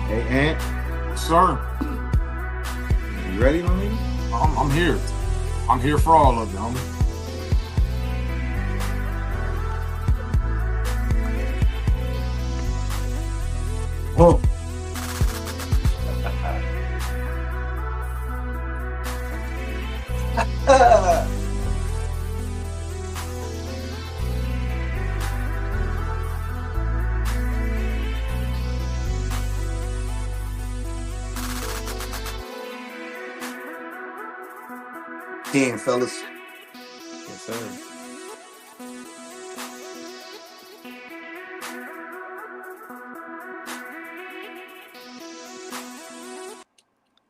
Hey, Ant, Sir, you ready, my nigga? I'm here. I'm here for all of you, homie. Oh, King, fellas. Yes, sir.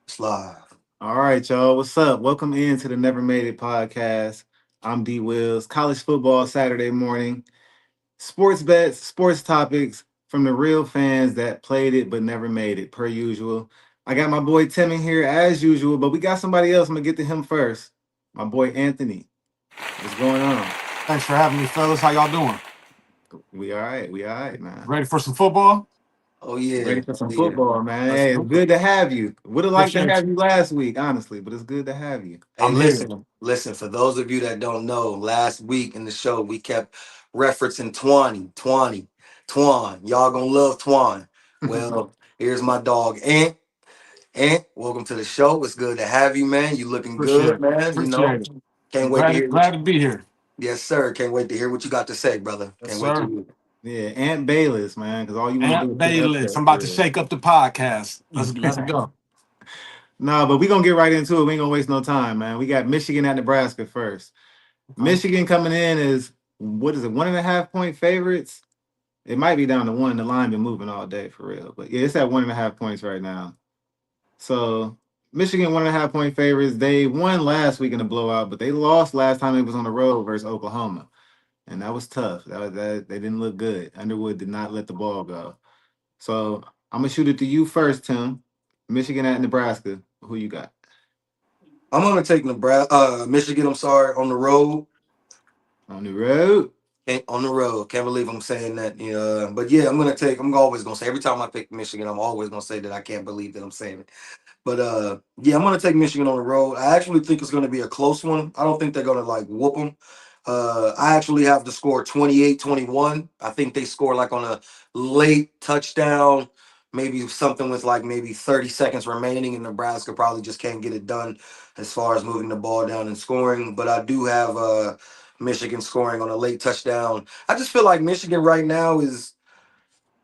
It's live. All right, y'all. What's up? Welcome in to the Never Made It podcast. I'm D Wills. College football Saturday morning. Sports bets, sports topics from the real fans that played it but never made it, per usual. I got my boy Tim in here as usual, but we got somebody else. I'm gonna get to him first. My boy Anthony. What's going on? Thanks for having me, fellas. How y'all doing? We all right. We all right, man. Ready for some football? Oh Ready yeah, for some oh yeah. football, man. Let's Hey, it's do it. good to have you. Would have liked to Appreciate have you. you last week, honestly, but it's good to have you. Hey, I'm here. listen. For those of you that don't know, last week in the show we kept referencing Twan. Y'all gonna love Twan. Well, here's my dog Ant. Ant, welcome to the show. It's good to have you, man. You looking Appreciate good, it. man. Appreciate it. Can't wait to Glad, hear what glad you. to be here. Yes, sir. Can't wait to hear what you got to say, brother. Yes, Can't wait to sir. hear. Yeah, Aunt Bayless, man, because all you want to do Aunt is put up Bayless. there I'm for about to real. shake up the podcast. Let's go. No, but we gonna get right into it. We ain't gonna waste no time, man. We got Michigan at Nebraska first. Okay. Michigan coming in is what is it, 1.5 point favorites? It might be down to one. The line been moving all day for real, but yeah, it's at 1.5 points right now. So Michigan 1.5 point favorites. They won last week in a blowout, but they lost last time it was on the road versus Oklahoma, and that was tough. That they didn't look good. Underwood did not let the ball go. So I'm gonna shoot it to you first, Tim. Michigan at Nebraska. Who you got? I'm gonna take Michigan. I'm sorry, on the road. On the road. On the road. Can't believe I'm saying that. But yeah, I'm always gonna say every time I pick Michigan, I'm always gonna say that I can't believe that I'm saying it. But yeah, I'm gonna take Michigan on the road. I actually think it's gonna be a close one. I don't think they're gonna like whoop them. I actually have the score 28-21. I think they score like on a late touchdown, maybe something with like maybe 30 seconds remaining, and Nebraska probably just can't get it done as far as moving the ball down and scoring. But I do have Michigan scoring on a late touchdown. I just feel like Michigan right now is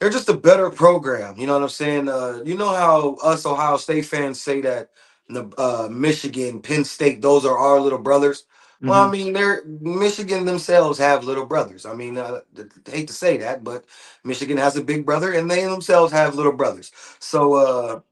they're just a better program. You know what I'm saying? You know how us Ohio State fans say that Michigan, Penn State, those are our little brothers. Well, I Hmm. mean, they're Michigan themselves have little brothers. I mean, I hate to say that, but Michigan has a big brother, and they themselves have little brothers. So,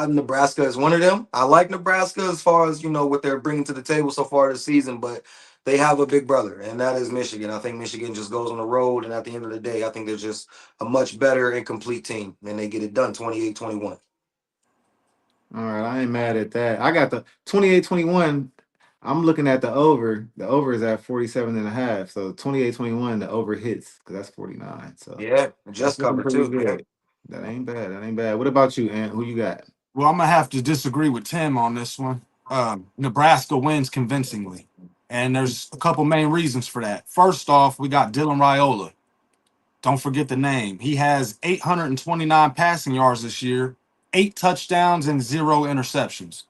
Nebraska is one of them. I like Nebraska as far as what they're bringing to the table so far this season, but they have a big brother, and that is Michigan. I think Michigan just goes on the road, and at the end of the day, I think they're just a much better and complete team, and they get it done 28-21. All right, I ain't mad at that. I got the 28-21. I'm looking at the over. The over is at 47 and a half. So 28-21, the over hits because that's 49. So Yeah, that's just looking cover pretty too. Yeah. good. That ain't bad. That ain't bad. What about you, Ant? Who you got? Well, I'm gonna have to disagree with Tim on this one. Nebraska wins convincingly, and there's a couple main reasons for that. First off, we got Dylan Raiola. Don't forget the name. He has 829 passing yards this year, 8 touchdowns, and 0 interceptions.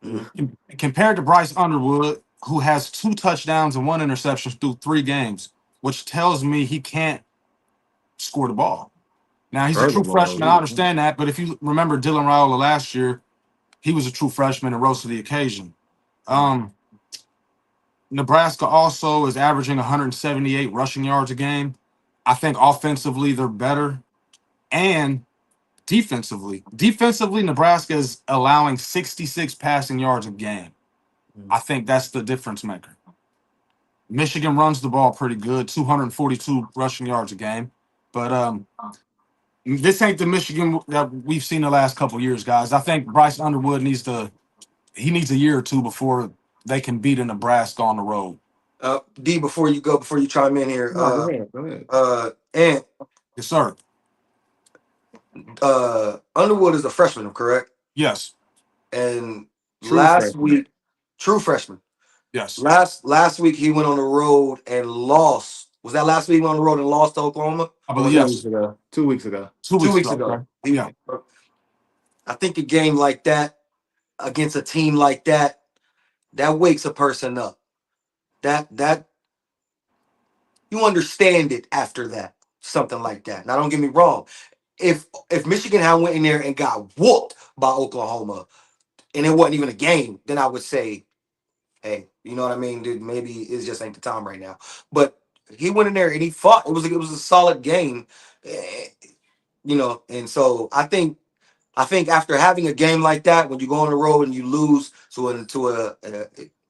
Mhm. Compared to Bryce Underwood, who has 2 touchdowns and 1 interception through 3 games, which tells me he can't score the ball. Now, he's a Throw the true ball. freshman. I understand that. But if you remember Dylan Raiola last year, he was a true freshman and rose to the occasion. Um, Nebraska also is averaging 178 rushing yards a game. I think offensively they're better. And defensively, Nebraska is allowing 66 passing yards a game. I think that's the difference maker. Michigan runs the ball pretty good, 242 rushing yards a game. But this ain't the Michigan that we've seen the last couple years, guys. I think Bryce Underwood needs a year or two before they can beat a Nebraska on the road. D, before you chime in here, No, go ahead. Go ahead. and Yes, sir. Underwood is a freshman, correct? Yes. And True last freshman. week, true freshman. Yes. Last week he went on the road and lost. Was that last week he went on the road and lost to Oklahoma, I or believe was Two that weeks yes. ago. 2 weeks ago. 2 2 weeks weeks ago. ago? Okay. Yeah. I think a game like that against a team like that wakes a person up. That you understand it after that, something like that. Now, don't get me wrong. If Michigan had went in there and got whooped by Oklahoma, and it wasn't even a game, then I would say, hey, you know what I mean, dude, maybe it just ain't the time right now. But he went in there and he fought. It was a solid game, eh, and so I think after having a game like that, when you go on the road and you lose I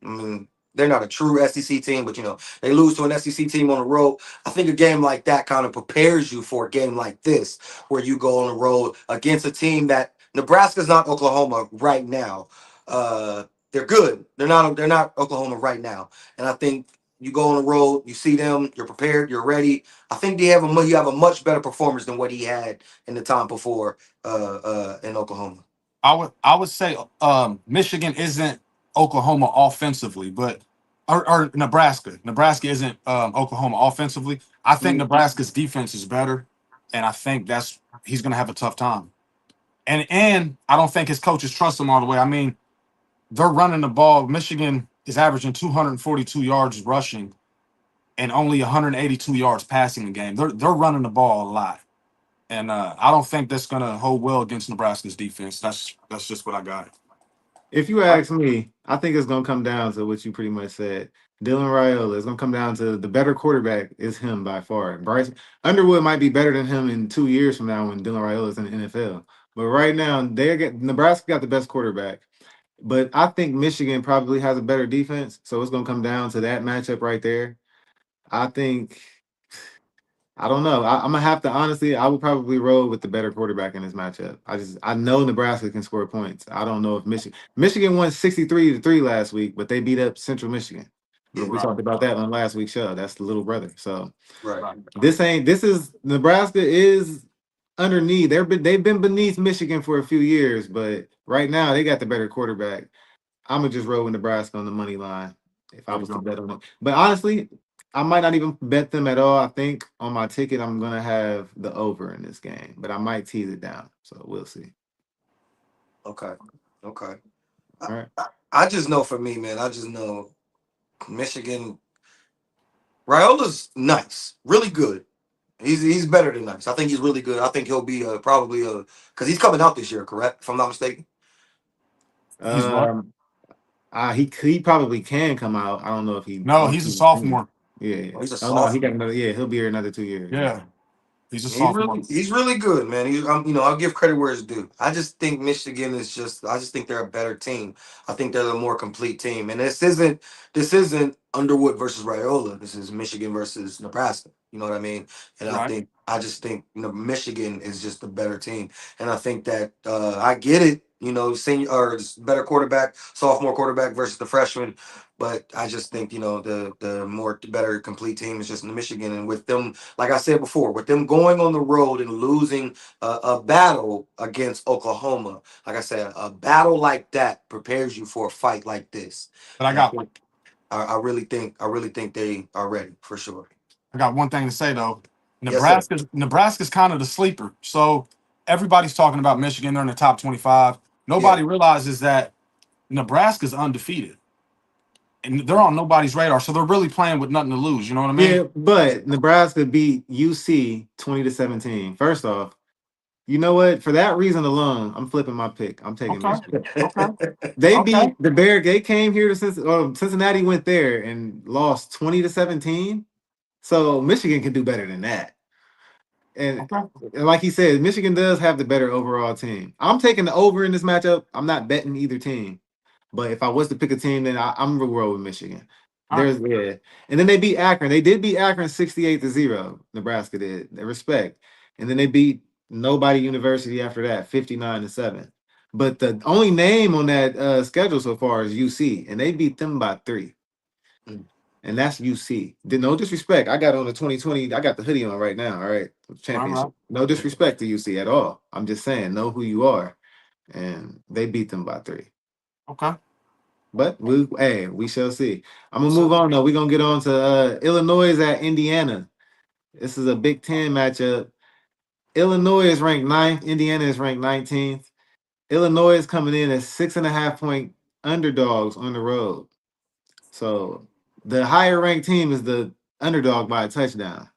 mean, they're not a true SEC team, but they lose to an SEC team on the road. I think a game like that kind of prepares you for a game like this, where you go on the road against a team that Nebraska's not Oklahoma right now. They're good. They're not. They're not Oklahoma right now, and I think. You go on the road, you see them, you're prepared, you're ready. I think you have a much better performance than what he had in the time before in Oklahoma. I would say Michigan isn't Oklahoma offensively, but or Nebraska. Nebraska isn't Oklahoma offensively. I think Mm. Nebraska's defense is better, and I think that's he's going to have a tough time. And I don't think his coaches trust him all the way. I mean, they're running the ball. Michigan is averaging 242 yards rushing and only 182 yards passing the game. They're running the ball a lot. And I don't think that's going to hold well against Nebraska's defense. That's just what I got. If you ask me, I think it's gonna come down to what you pretty much said. Dylan Raiola. It's gonna come down to the better quarterback is him by far. Bryce Underwood might be better than him in 2 years from now when Dylan Raiola is in the NFL. But right now, Nebraska got the best quarterback. But I think Michigan probably has a better defense. So it's gonna come down to that matchup right there. I think I don't know. I'm gonna have to honestly. I would probably roll with the better quarterback in this matchup. I know Nebraska can score points. I don't know if Michigan won 63-3 last week, but they beat up Central Michigan. Yeah, We talked about that on last week's show. That's the little brother. So right. Right. this is Nebraska is underneath. They've been beneath Michigan for a few years, but right now they got the better quarterback. I'm gonna just roll with Nebraska on the money line if I There you was to go. bet on it. But honestly, I might not even bet them at all. I think on my ticket, I'm gonna have the over in this game, but I might tease it down. So we'll see. Okay. Okay. I, All right. I just know for me, man. I just know Michigan. Raiola's nice, really good. He's better than nice. I think he's really good. I think he'll be probably because he's coming out this year, correct? If I'm not mistaken. He's what? Um, he probably can come out. I don't know if he No, wants he's a to. sophomore. Yeah, yeah. Oh, he's a Oh no, he got sophomore. another. Yeah, he'll be here another 2 years. Yeah. Yeah, he's a sophomore. He's really good, man. I'll give credit where it's due. I just think Michigan is I just think they're a better team. I think they're a more complete team. And this isn't Underwood versus Raiola. This is Michigan versus Nebraska. You know what I mean? And Right. I just think Michigan is just a better team. And I think that I get it. Senior or better quarterback, sophomore quarterback versus the freshman. But I just think the better complete team is just in Michigan, and with them, like I said before, with them going on the road and losing a battle against Oklahoma, like I said, a battle like that prepares you for a fight like this. But I And I got think I really think they are ready for sure. I got one thing to say though. Yes, sir. Nebraska's kind of the sleeper. So everybody's talking about Michigan. They're in the top 25. Yeah. Nobody realizes that Nebraska's undefeated, and they're on nobody's radar. So they're really playing with nothing to lose. You know what I mean? Yeah, but Nebraska beat UC 20-17. First off, you know what? For that reason alone, I'm flipping my pick. I'm taking Okay. Michigan. Okay. They Okay. beat the Bear. They came here to Cincinnati went there and lost 20-17. So Michigan can do better than that. And Okay. like he said, Michigan does have the better overall team. I'm taking the over in this matchup. I'm not betting either team. But if I was to pick a team, then I'm gonna roll with Michigan. All right. And then they beat Akron. They did beat Akron 68-0. Nebraska did. They respect. And then they beat nobody University after that, 59-7. But the only name on that schedule so far is UC, and they beat them by 3. and that's UC. No disrespect. I got on the 2020. I got the hoodie on right now. All right, All right. championship. No disrespect to UC at all. I'm just saying, know who you are, and they beat them by 3. Okay. But we shall see. I'm gonna We'll move see. on though. We're gonna get on to Illinois is at Indiana. This is a Big Ten matchup. Illinois is ranked ninth. Indiana is ranked 19th. Illinois is coming in as 6.5 point underdogs on the road. So the higher ranked team is the underdog by a touchdown.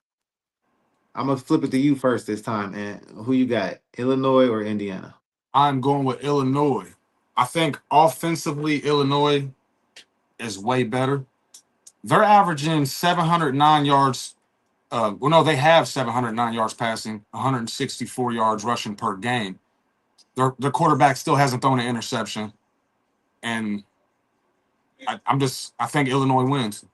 I'm gonna flip it to you first this time. And who you got? Illinois or Indiana? I'm going with Illinois. I think offensively, Illinois is way better. They're averaging 709 yards. Well, no, they have 709 yards passing, 164 yards rushing per game. Their quarterback still hasn't thrown an interception, and I think Illinois wins.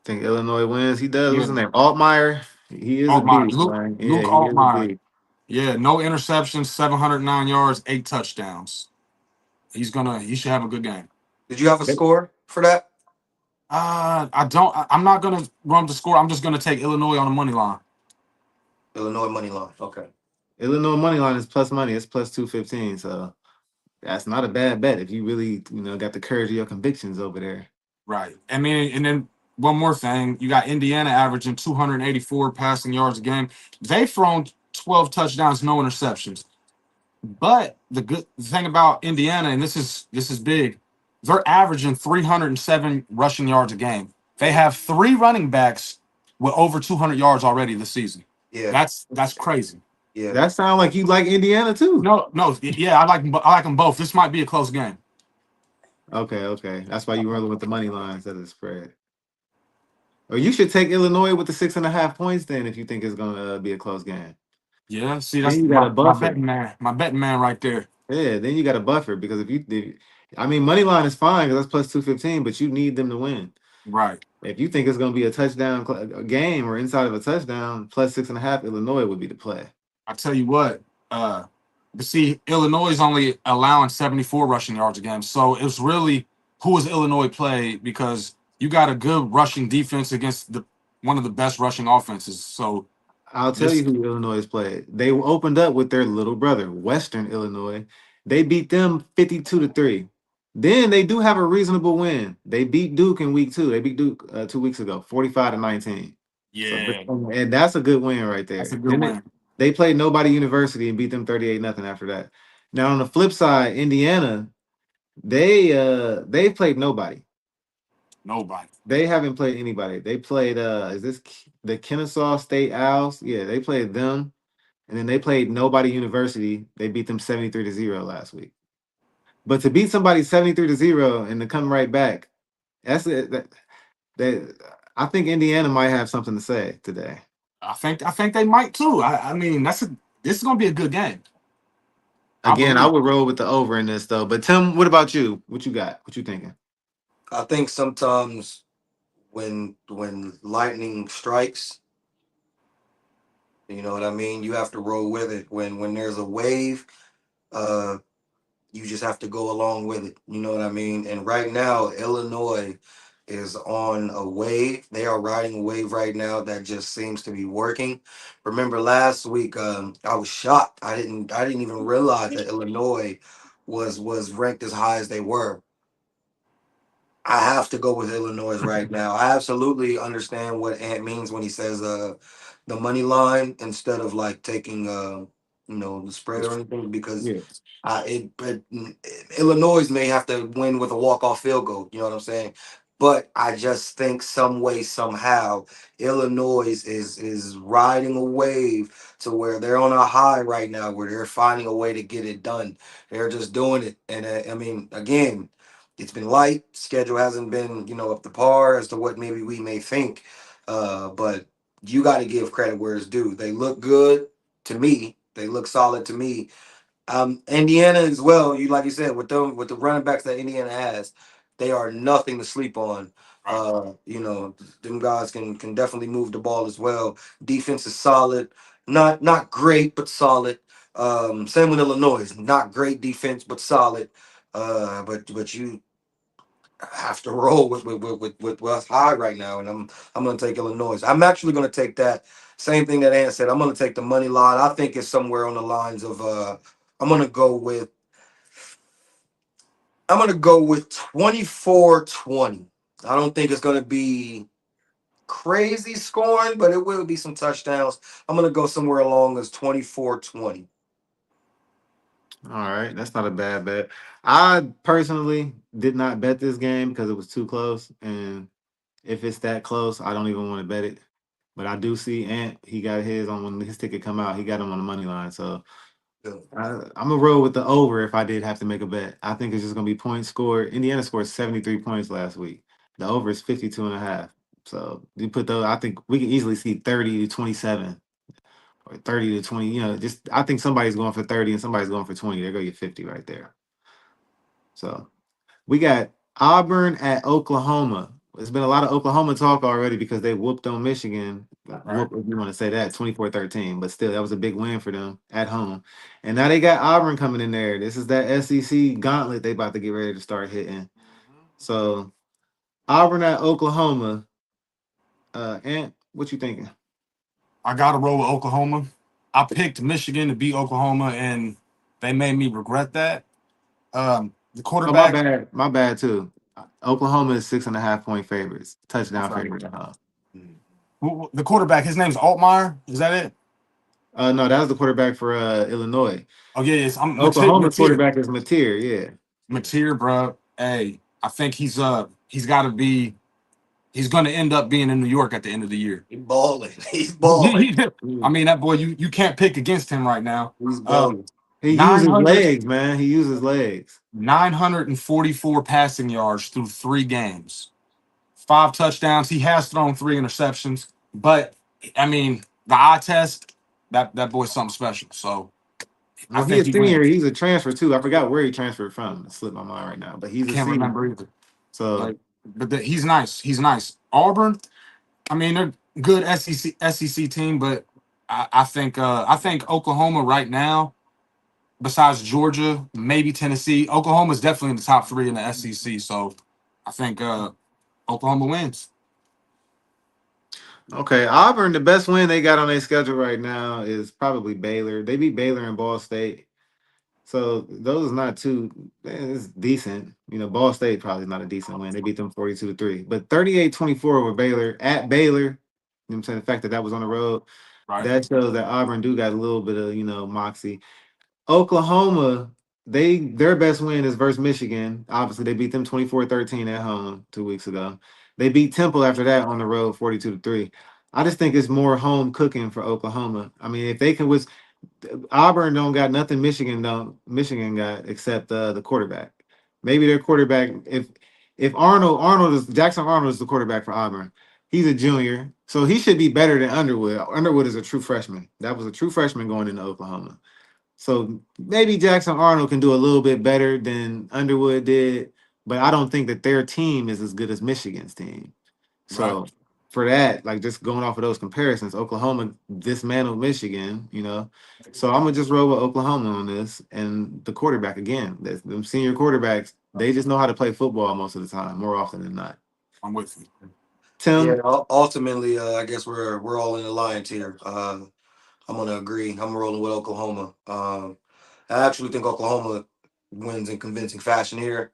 Think Illinois wins. He does. What's Yeah, his name? Altmaier. He is a Altmaier, beast, Luke man. Luke Yeah, he is a Altmaier. beast. Yeah, no interceptions, 709 yards, 8 touchdowns. He should have a good game. Did you have a score for that? I don't. I'm not gonna run the score. I'm just gonna take Illinois on the money line. Illinois money line. Okay. Illinois money line is plus money. It's plus 215. So that's not a bad bet if you really, got the courage of your convictions over there. Right. I mean, and then one more thing, you got Indiana averaging 284 passing yards a game. They've thrown 12 touchdowns, no interceptions. But the good thing about Indiana, and this is big, they're averaging 307 rushing yards a game. They have 3 running backs with over 200 yards already this season. Yeah. That's crazy. Yeah. That sounds like you like Indiana too. No, yeah, I like them both. This might be a close game. Okay. That's why you rolling with the money line instead of the spread. Or you should take Illinois with the 6.5 points then if you think it's gonna be a close game. Yeah, see, Then that's you got a my buffer. betting man, my betting man right there. Yeah, then you got a buffer because I mean, money line is fine because that's plus 215, but you need them to win. Right. If you think it's going to be a touchdown a game or inside of a touchdown, plus 6.5, Illinois would be the play. I tell you what, but see, Illinois is only allowing 74 rushing yards a game. So it's really who is Illinois play because you got a good rushing defense against the one of the best rushing offenses. So I'll tell you this, who Illinois played. They opened up with their little brother, Western Illinois. They beat them 52-3. Then they do have a reasonable win. They beat Duke in week 2. They beat Duke 2 weeks ago, 45-19. So yeah, and that's a good win right that's a there. good Then win. they played Nobody University and beat them 38-0 after that. Now on the flip side, Indiana, they played nobody. Nobody. They haven't played anybody. They played is this the Kennesaw State Owls? Yeah, they played them. And then they played Nobody University. They beat them 73-0 last week. But to beat somebody 73-0 and to come right back, that's it. That I think Indiana might have something to say today. I think they might too. I mean, this is gonna be a good game. I Again, I believe. would roll with the over in this though. But Tim, what about you? What you got? What you thinking? I think sometimes when lightning strikes, you know what I mean, you have to roll with it. When there's a wave, uh you just have to go along with it. You know what I mean? And right now, Illinois is on a wave. They are riding a wave right now that just seems to be working. Remember last week, I was shocked. I didn't even realize that Illinois was ranked as high as they were. I have to go with Illinois right now. I absolutely understand what Ant means when he says the money line instead of like taking the spread or anything because Yeah. Illinois may have to win with a walk-off field goal. You know what I'm saying? But I just think some way, somehow, Illinois is riding a wave to where they're on a high right now, where they're finding a way to get it done. They're just doing it, and I mean, again, it's been light. Schedule hasn't been, up to par as to what maybe we may think. But you got to give credit where it's due. They look good to me. They look solid to me. Indiana as well. You like you said with the running backs that Indiana has, they are nothing to sleep on. Right. Them guys can definitely move the ball as well. Defense is solid, not great but solid. Same with Illinois, not great defense but solid. But you have to roll with what's high right now, and I'm gonna take Illinois. I'm actually gonna take that same thing that Ant said. I'm gonna take the money line. I think it's somewhere on the lines of I'm gonna go with I'm gonna go with 24-20. I don't think it's gonna be crazy scoring, but it will be some touchdowns. I'm gonna go somewhere along as 24-20. All right, that's not a bad bet. I personally did not bet this game because it was too close, and if it's that close, I don't even want to bet it. But I do see Ant. He got his on when his ticket come out. He got him on the money line. So I'm gonna roll with the over if I did have to make a bet. I think it's just gonna be points scored. Indiana scored 73 points last week. The over is 52 and a half. So you put those, I think we can easily see 30 to 27 or 30 to 20. Just I think somebody's going for 30 and somebody's going for 20. They're gonna get 50 right there. So we got Auburn at Oklahoma. There's been a lot of Oklahoma talk already because they whooped on Michigan. Right. Whoop, if you want to say that, 24-13. But still, that was a big win for them at home. And now they got Auburn coming in there. This is that SEC gauntlet they about to get ready to start hitting. So Auburn at Oklahoma. Ant, what you thinking? I got to roll with Oklahoma. I picked Michigan to beat Oklahoma, and they made me regret that. The Oh, my quarterback. bad. My bad too. Oklahoma is 6.5 point favorites, touchdown Okay. favorites at home. The quarterback. His name's Altmaier. Is that it? No, that was the quarterback for Illinois. Oh yeah, yes. I'm Oklahoma's Mateer. quarterback is Mateer, yeah. Mateer, bro. Hey, I think he's got to be. He's going to end up being in New York at the end of the year. He's balling. He's balling. I mean, that boy, you can't pick against him right now. He's Um, balling. He uses 900, legs, man. He uses legs. 944 passing yards through 3 games, 5 touchdowns. He has thrown 3 interceptions, but I mean, the eye test, that boy's something special. So I Well, he think a he senior. wins. He's a transfer too. I forgot where he transferred from. It slipped my mind right now. But I he's a can't senior. remember either. So Like, but he's nice. He's nice. Auburn, I mean, they're good SEC team, but I think Oklahoma right now, besides Georgia, maybe Tennessee, Oklahoma's definitely in the top 3 in the SEC. So I think Oklahoma wins. okay, Auburn, the best win they got on their schedule right now is probably Baylor. They beat Baylor and Ball State. So those is not too it's decent. Ball State probably not a decent win. They beat them 42-3. But 38-24 over Baylor at Baylor. I'm saying the fact that was on the road, Right. that shows that Auburn do got a little bit of, moxie. Oklahoma, their best win is versus Michigan. Obviously, they beat them 24-13 at home 2 weeks ago. They beat Temple after that on the road 42-3. I just think it's more home cooking for Oklahoma. I mean, if they can was Auburn don't got nothing Michigan got except the quarterback. Maybe their quarterback if Arnold is Jackson Arnold is the quarterback for Auburn. He's a junior, so he should be better than Underwood. Underwood is a true freshman. That was a true freshman going into Oklahoma. So maybe Jackson Arnold can do a little bit better than Underwood did, but I don't think that their team is as good as Michigan's team. Right. So for that, like just going off of those comparisons, Oklahoma dismantled Michigan, So I'm gonna just roll with Oklahoma on this and the quarterback again. Them senior quarterbacks, they just know how to play football most of the time, more often than not. I'm with you. Yeah, Tim, ultimately, I guess we're all in the lines here. I'm gonna agree. I'm rolling with Oklahoma. I actually think Oklahoma wins in convincing fashion here.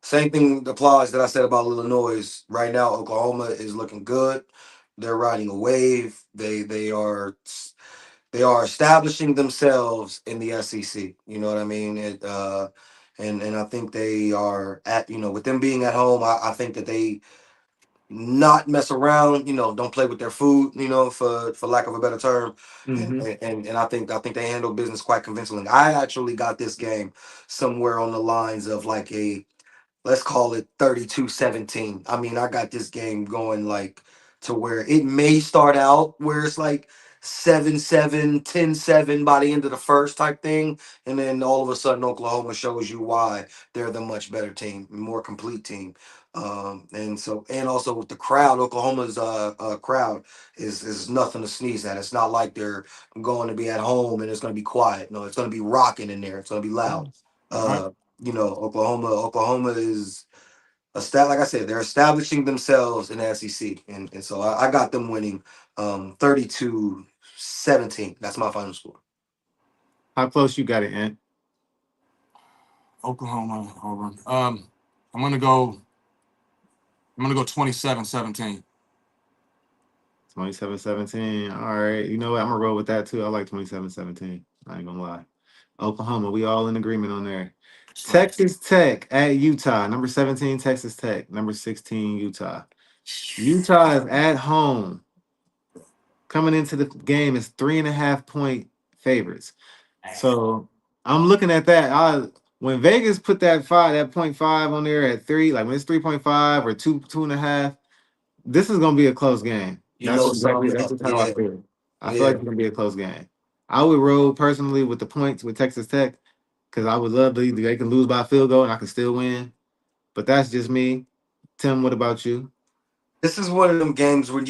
Same thing applies that I said about Illinois. Right now, Oklahoma is looking good. They're riding a wave. They are establishing themselves in the SEC. You know what I mean? And I think they are at with them being at home. I think that they not mess around, don't play with their food, for lack of a better term. And, hmm and I think they handle business quite convincingly. I actually got this game somewhere on the lines of like a, let's call it 32-17. I mean, I got this game going like to where it may start out where it's like 7-7, 10-7 by the end of the first type thing. And then all of a sudden, Oklahoma shows you why they're the much better team, more complete team. And also with the crowd, Oklahoma's crowd is nothing to sneeze at. It's not like they're going to be at home and it's going to be quiet. No, it's going to be rocking in there. It's going to be loud. Right. Oklahoma is. Like I said, they're establishing themselves in the SEC, and so I got them winning 32-17. That's my final score. How close you got it, Ant? Oklahoma, Auburn. I'm gonna go. I'm gonna go 27-17. 27-17. All right. You know what? I'm gonna roll with that too. I like 27-17. I ain't gonna lie. Oklahoma, we all in agreement on there. So, Texas Tech at Utah. Number 17, Texas Tech. Number 16, Utah. Utah is at home. Coming into the game is 3.5 point favorites. So I'm looking at that. When Vegas put that 0.5 on there at three, like when it's 3.5 or 2.5, this is gonna be a close game. You know something That's up, just how I yeah, feel. I feel like yeah. it's gonna be a close game. I would roll personally with the points with Texas Tech because I would love to. They can lose by a field goal and I can still win. But that's just me. Tim, what about you? This is one of them games where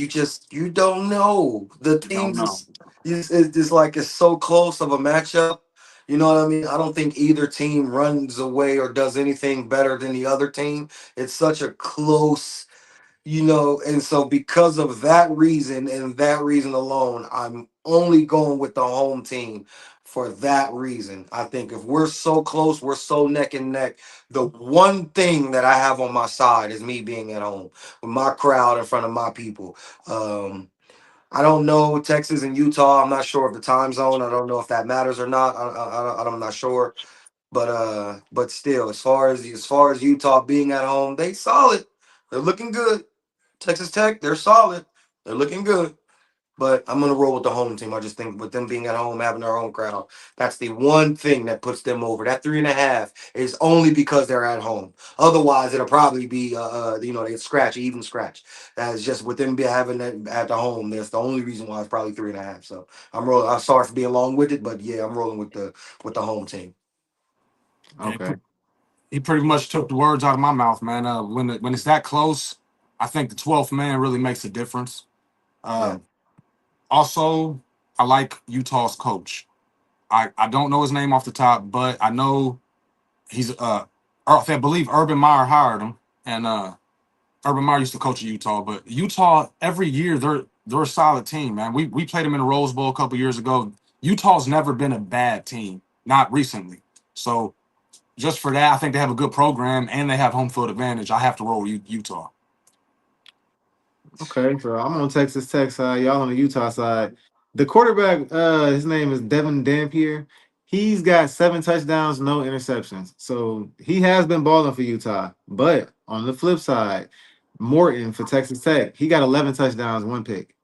you don't know the you don't teams know. is just like it's so close of a matchup. You know what I mean? I don't think either team runs away or does anything better than the other team. It's such a close, and so because of that reason and that reason alone, I'm only going with the home team for that reason. I think if we're so close, we're so neck and neck. The one thing that I have on my side is me being at home with my crowd in front of my people. Um, I don't know Texas and Utah. I'm not sure of the time zone. I don't know if that matters or not. I'm not sure. But still, as far as Utah being at home, they solid. They're looking good. Texas Tech, they're solid. They're looking good. But I'm gonna roll with the home team. I just think with them being at home, having their own crowd, that's the one thing that puts them over. That 3.5 is only because they're at home. Otherwise, it'll probably be they scratch, even scratch. That's just with them having it at the home. That's the only reason why it's probably 3.5. So I'm rolling. I'm sorry for being long with it, but yeah, I'm rolling with the home team. Yeah, Okay. he pretty much took the words out of my mouth, man. When it's that close, I think the 12th man really makes a difference. Yeah. Um, Also, I like Utah's coach. I don't know his name off the top, but I know he's I believe Urban Meyer hired him, and Urban Meyer used to coach at Utah. But Utah every year they're a solid team, man. We played them in the Rose Bowl a couple years ago. Utah's never been a bad team, not recently. So just for that, I think they have a good program and they have home field advantage. I have to roll with Utah. Okay, so I'm on Texas Tech side, y'all on the Utah side. The quarterback, his name is Devin Dampier. He's got 7 touchdowns, no interceptions. So he has been balling for Utah. But on the flip side, Morton for Texas Tech, he got 11 touchdowns, 1 pick.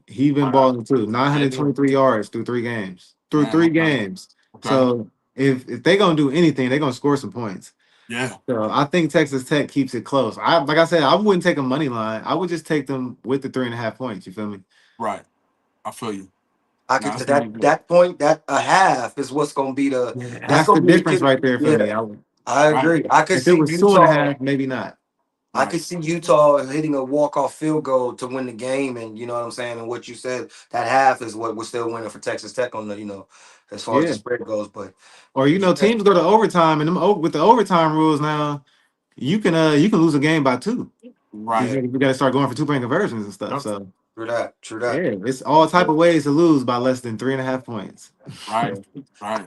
He been Wow. balling too. Yeah. 923 yards through 3 games. Through Man, three okay. games. Okay. So if they gonna do anything, they're gonna score some points. Yeah. So I think Texas Tech keeps it close. Like I said, I wouldn't take a money line. I would just take them with the 3.5 points. You feel me? Right. I feel you. I No, could that's gonna be good. that point, that a half is what's gonna be the that's That's the gonna be the difference kid. right there for Yeah, me. I would, I Right. agree. I could if it see was two and a Utah. half, maybe not. I Right. could see Utah hitting a walk-off field goal to win the game, and you know what I'm saying. And what you said, that half is what we're still winning for Texas Tech on as far as the Yeah. spread goes. But Or yeah, teams go to overtime, and with the overtime rules now, you can lose a game by two because Right. yeah, you got to start going for 2 point conversions and stuff. Yep. So true that, true that. yeah, it's all type of ways to lose by less than 3.5 points. Right. Yeah. Right.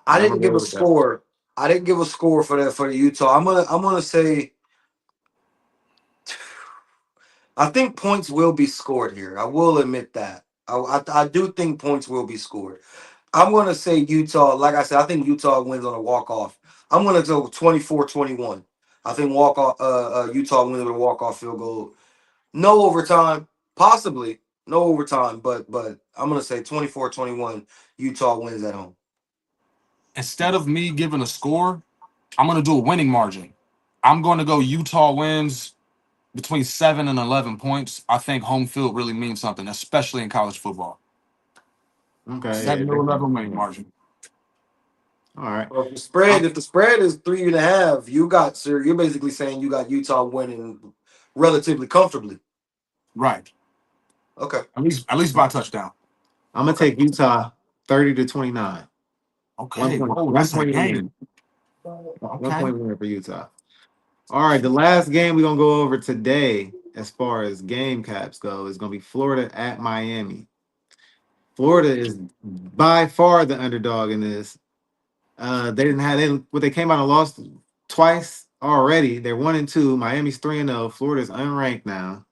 I Yeah, I'm gonna didn't give roll a with that. score. I didn't give a score for that for the Utah. I'm gonna say I think points will be scored here. I will admit that. I do think points will be scored. I'm going to say Utah. Like I said, I think Utah wins on a walk off. I'm going to go 24-21. I think walk off. Utah wins with a walk off field goal. No overtime, possibly no overtime, but I'm going to say 24-21. Utah wins at home. Instead of me giving a score, I'm gonna do a winning margin. I'm gonna go Utah wins between 7 and 11 points. I think home field really means something, especially in college football. Okay, yeah, 7 to 11 winning definitely. margin. All right. Well, if the spread is 3.5, you're basically saying you got Utah winning relatively comfortably. Right. Okay. At least by touchdown. I'm gonna Okay. take Utah 30-29. One Okay. point, Whoa, one that's a point win. game. One Okay. point win for Utah. All right, the last game we're gonna go over today, as far as game caps go, is gonna be Florida at Miami. Florida is by far the underdog in this. They didn't have they came out and lost twice already. They're 1-2. Miami's 3-0. Florida's unranked now.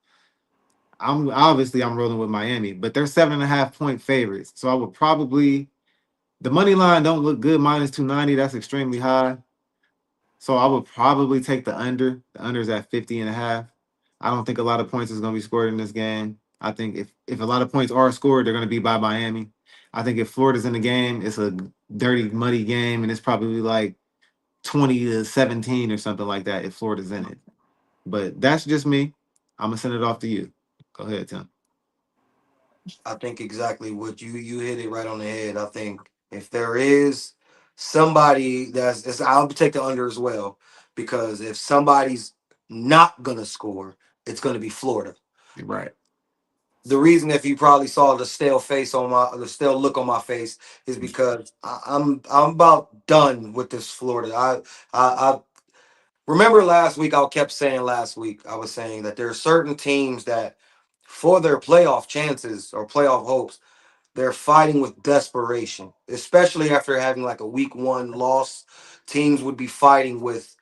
I'm rolling with Miami, but they're 7.5 point favorites. So I would probably the money line don't look good, -290. That's extremely high. So I would probably take the under. The under is at 50.5. I don't think a lot of points is going to be scored in this game. I think if a lot of points are scored, they're going to be by Miami. I think if Florida's in the game, it's a dirty, muddy game, and it's probably like 20-17 or something like that if Florida's in it. But that's just me. I'm gonna send it off to you. Go ahead, Tim. I think exactly what you hit it right on the head. I think if there is somebody I'll take the under as well, because if somebody's not gonna score, it's gonna be Florida. You're right. The reason, if you probably saw the stale look on my face, is because I'm about done with this Florida. I remember last week, I was saying that there are certain teams that, for their playoff chances or playoff hopes, they're fighting with desperation, especially after having like a week 1 loss. Teams would be fighting with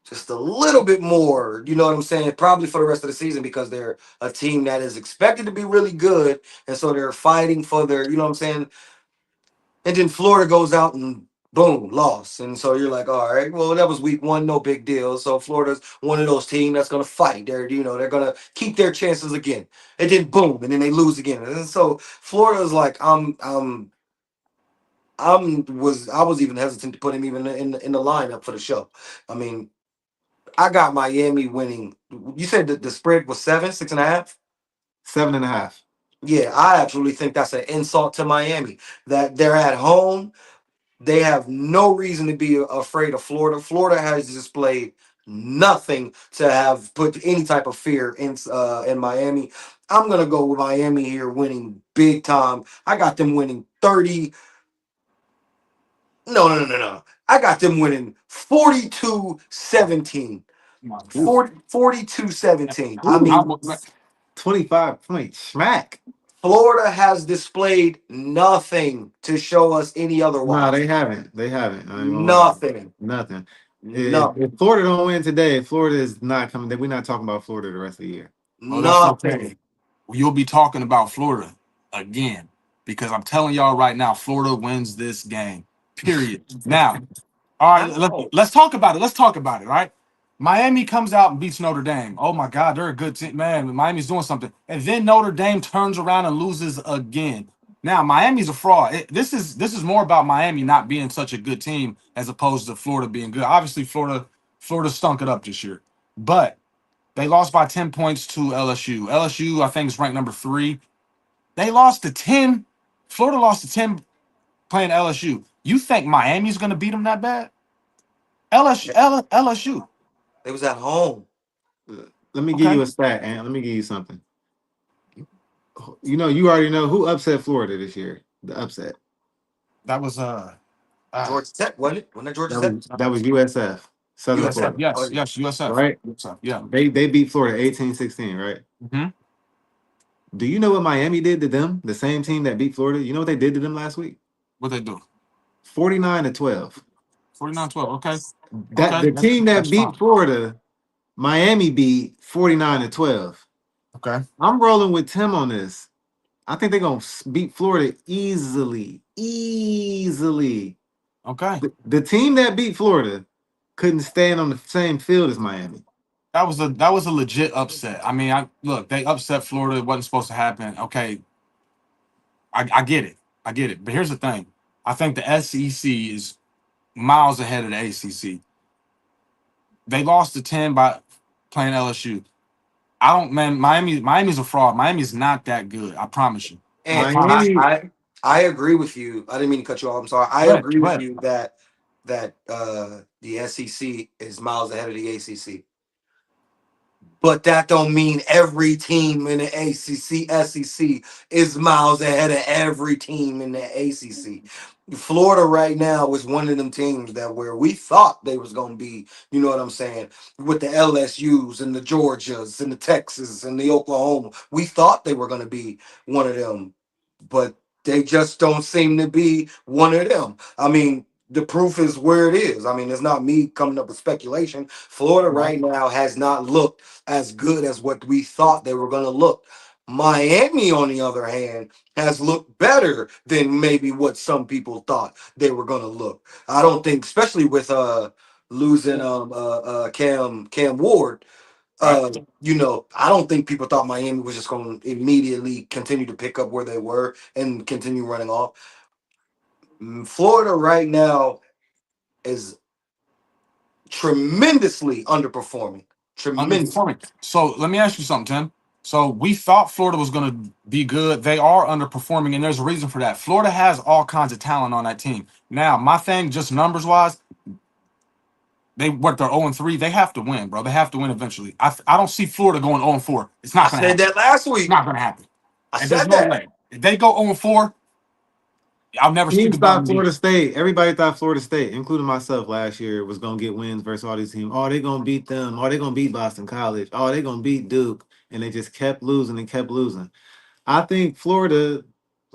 just a little bit more, you know what I'm saying? Probably for the rest of the season, because they're a team that is expected to be really good. And so they're fighting for their, you know what I'm saying? And then Florida goes out and boom, lost. And so you're like, all right, well, that was week 1, no big deal. So Florida's one of those teams that's gonna fight. They're gonna keep their chances again. And then boom, and then they lose again. And so Florida's like, I was even hesitant to put him even in the lineup for the show. I mean, I got Miami winning. You said that the spread was 6.5. 7.5. Yeah, I absolutely think that's an insult to Miami. That they're at home. They have no reason to be afraid of Florida. Florida has displayed nothing to have put any type of fear in Miami. I'm gonna go with Miami here, winning big time. I got them winning 30. No, no, no, no, no. I got them winning 42-17. Ooh, 42-17. I ooh, mean, 25 point smack. Florida has displayed nothing to show us any No, otherwise. they haven't. They haven't. I ain't gonna lie. Nothing. Nothing. Nothing. If Florida don't win today, Florida is not coming. We're not talking about Florida the rest of the year. Oh, that's Nothing. okay. You'll be talking about Florida again because I'm telling y'all right now, Florida wins this game. Period. Now, all right, let's talk about it. Let's talk about it. Right? Miami comes out and beats Notre Dame. Oh my God, they're a good team, man. Miami's doing something, and then Notre Dame turns around and loses again. Now, Miami's a fraud. This is more about Miami not being such a good team as opposed to Florida being good. Obviously, Florida stunk it up this year, but they lost by 10 points to LSU. LSU, I think, is ranked number 3. They lost to 10. Florida lost to 10 playing LSU. You think Miami's going to beat them that bad? LSU. It was at home. Let me give Okay. you a stat, and let me give you something. You already know who upset Florida this year. The upset. That was Georgia Tech, wasn't it? Wasn't that Georgia That Tech? was that was USF, Southern USF. Florida, Oh, Yes, yeah. yes, USF. right? USF. Yeah. They beat Florida 18-16, right? hmm Do you know what Miami did to them? The same team that beat Florida. You know what they did to them last week? What they do? 49-12. 49-12. Okay. That Okay. the team that That's beat fine. Florida, Miami beat 49-12. Okay. I'm rolling with Tim on this. I think they're gonna beat Florida easily. Easily. Okay. The team that beat Florida couldn't stand on the same field as Miami. That was a legit upset. I mean, they upset Florida. It wasn't supposed to happen. Okay. I get it. I get it. But here's the thing. I think the SEC is miles ahead of the ACC. They lost to 10 by playing LSU. I don't, man. Miami's a fraud. Miami's not that good. I promise you. I And promise you. Miami, I agree with you. I didn't mean to cut you off. I'm sorry. I Go ahead. agree Go with ahead. you that the SEC is miles ahead of the ACC. but that don't mean every team in the ACC, SEC is miles ahead of every team in the ACC. Florida right now is one of them teams that where we thought they was gonna be, you know what I'm saying, with the LSU's and the Georgias and the Texas and the Oklahoma. We thought they were gonna be one of them, but they just don't seem to be one of them. I mean, the proof is where it is. I mean, it's not me coming up with speculation. Florida Right. right now has not looked as good as what we thought they were going to look. Miami, on the other hand, has looked better than maybe what some people thought they were going to look. I don't think, especially with losing Cam Ward, Right. I don't think people thought Miami was just going to immediately continue to pick up where they were and continue running off. Florida right now is tremendously underperforming. Tremendous. Underperforming. So let me ask you something, Tim. So we thought Florida was going to be good. They are underperforming, and there's a reason for that. Florida has all kinds of talent on that team. Now, my thing, just numbers wise, they're 0-3. They have to win, bro. They have to win eventually. I don't see Florida going 0-4. It's I not going to said happen. that last It's week. not going to happen. I And there's said no that. way. If they go 0-4, I'll never speak Teams about thought them being. Florida State. Everybody thought Florida State, including myself, last year was gonna get wins versus all these teams. Oh, they're gonna beat them. Oh, they're gonna beat Boston College. Oh, they're gonna beat Duke, and they just kept losing and kept losing. I think Florida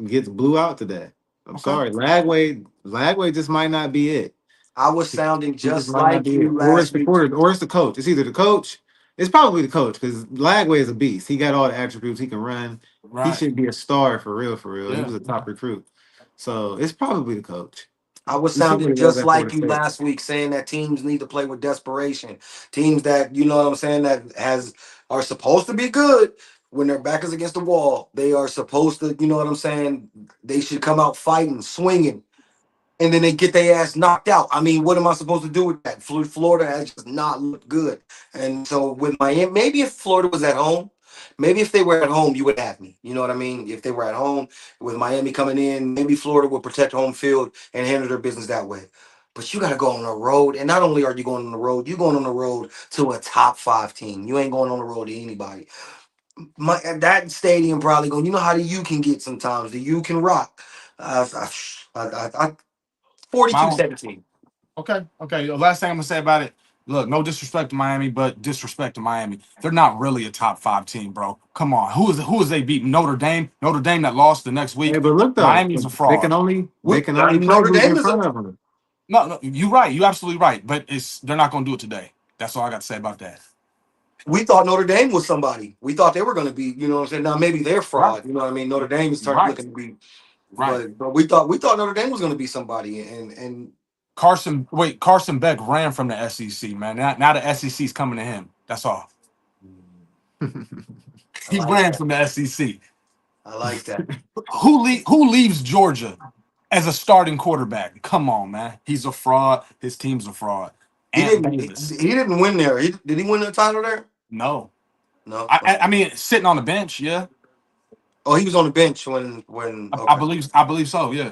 gets blew out today. I'm Okay. sorry, Lagway just might not be it. I was sounding He just just might not like be it. you Or it's last the week. quarter, or it's the coach. It's either the coach. It's probably the coach because Lagway is a beast. He got all the attributes. He can run. He Right. should be a star for real, for real. He Yeah. was a top recruit. So it's probably the coach. I was We see what sounding he was just at Florida like you State. last week, saying that teams need to play with desperation. Teams that what I'm saying that has are supposed to be good when their back is against the wall. They are supposed to, you know what I'm saying. They should come out fighting, swinging, and then they get their ass knocked out. I mean, what am I supposed to do with that? Florida has just not looked good, and so with Miami, maybe if Florida was at home, maybe if they were at home, you would have me. You know what I mean? If they were at home with Miami coming in, maybe Florida would protect home field and handle their business that way. But you got to go on the road, and not only are you going on the road, you're going on the road to a top five team. You ain't going on the road to anybody. That stadium probably going. You know how the U can get sometimes. The U can rock. I 42 My 17. Okay. Okay. The last thing I'm gonna say about it. Look, no disrespect to Miami, but disrespect to Miami. They're not really a top five team, bro. Come on. Who is they beating? Notre Dame. Notre Dame that lost the next Hey, week. but look though, Miami's a they fraud. can only they can only play Notre who's Dame in is a. front of them. No, no, you're right. You're absolutely right. But they're not gonna do it today. That's all I got to say about that. We thought Notre Dame was somebody. We thought they were going to be. You know what I'm saying? Now maybe they're Right. fraud. You know what I mean? Notre Dame is Right. looking to be, Right. but we thought Notre Dame was going to be somebody. And Carson Beck ran from the SEC, man. Now the SEC's coming to him. That's all. I He like ran that. from the SEC. I like that. Who leaves Georgia as a starting quarterback? Come on, man. He's a fraud. His team's a fraud. He Ant didn't. He Davis. didn't win there. Did he win the title there? No. No. I Okay. mean sitting on the bench, yeah. Oh, he was on the bench when. I Okay. believe I believe so, yeah.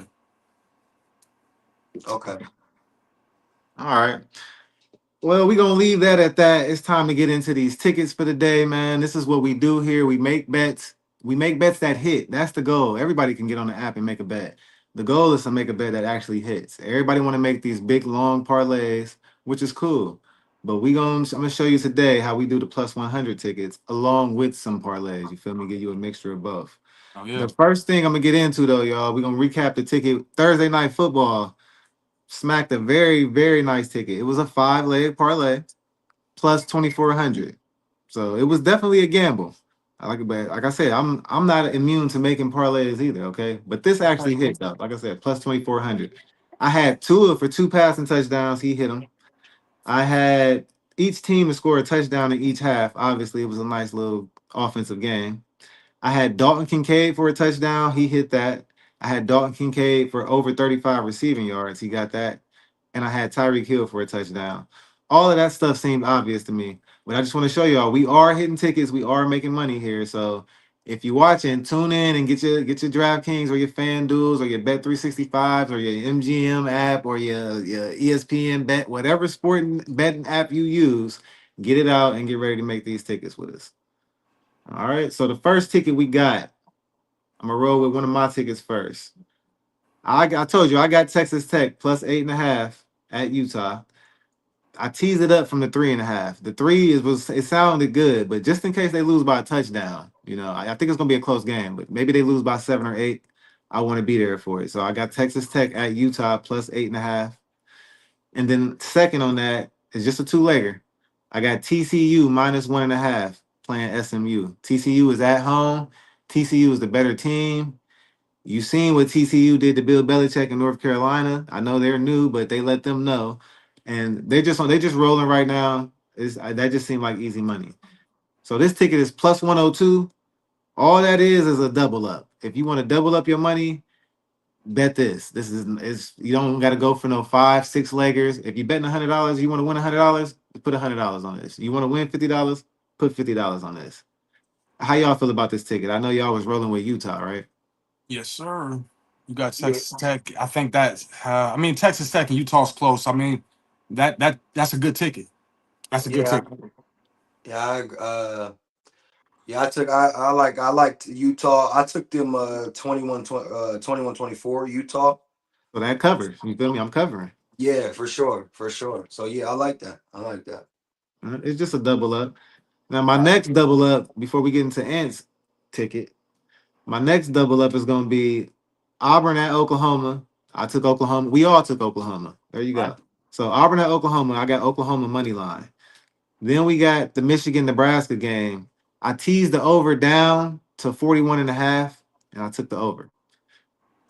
Okay. All right. Well, we're gonna leave that at that. It's time to get into these tickets for the day, man. This is what we do here. We make bets. We make bets that hit. That's the goal. Everybody can get on the app and make a bet. The goal is to make a bet that actually hits. Everybody want to make these big long parlays, which is cool. But I'm gonna show you today how we do the plus 100 tickets along with some parlays. You feel me? Give you a mixture of both. Oh The yeah. first thing I'm gonna get into though, y'all, we're gonna recap the ticket. Thursday night football smacked a very, very nice ticket. It was a 5 leg parlay plus 2,400. So it was definitely a gamble. I like it, but like I said, I'm not immune to making parlays either. Okay, but this actually hit though. Like I said, plus 2,400. I had Tua for 2 passing touchdowns. He hit them. I had each team to score a touchdown in each half. Obviously, it was a nice little offensive game. I had Dalton Kincaid for a touchdown. He hit that. I had Dalton Kincaid for over 35 receiving yards. He got that. And I had Tyreek Hill for a touchdown. All of that stuff seemed obvious to me. But I just want to show y'all we are hitting tickets. We are making money here. So if you're watching, tune in and get your DraftKings or your FanDuels or your Bet365s or your MGM app or your ESPN bet, whatever sporting betting app you use, Get it out and get ready to make these tickets with us. All right. So the first ticket we got, I'm gonna roll with one of my tickets first. I told you I got Texas Tech plus 8.5 at Utah. I teased it up from the 3.5. The three is was it sounded good, but just in case they lose by a touchdown, I think it's gonna be a close game, but maybe they lose by 7 or 8. I want to be there for it. So I got Texas Tech at Utah plus 8.5. And then second on that is just a two-legger. I got TCU minus 1.5 playing SMU. TCU is at home. TCU is the better team. You seen what TCU did to Bill Belichick in North Carolina. I know they're new, but they let them know, and they just rolling right now. That just seemed like easy money. So this ticket is plus 102. All that is a double up. If you want to double up your money, bet this. This is you don't got to go for no 5, 6 leggers. If you betting $100, you want to win $100, put $100 on this. You want to win $50, put $50 on this. How y'all feel about this ticket? I know y'all was rolling with Utah, right? Yes, sir. You got Yeah, Texas Tech. I think that's. I mean, Texas Tech and Utah's close. I mean, that's a good ticket. That's a good yeah, ticket. yeah. Yeah, I liked Utah. I took them 21-24 Utah. So that covers. You feel me? I'm covering. Yeah, for sure, for sure. So yeah, I like that. I like that. It's just a double up. Now my next double up before we get into Ant's ticket. My next double up is going to be Auburn at Oklahoma. I took Oklahoma. We all took Oklahoma. There you Right. go. So Auburn at Oklahoma. I got Oklahoma money line. Then we got the Michigan Nebraska game. I teased the over down to 41.5, and I took the over.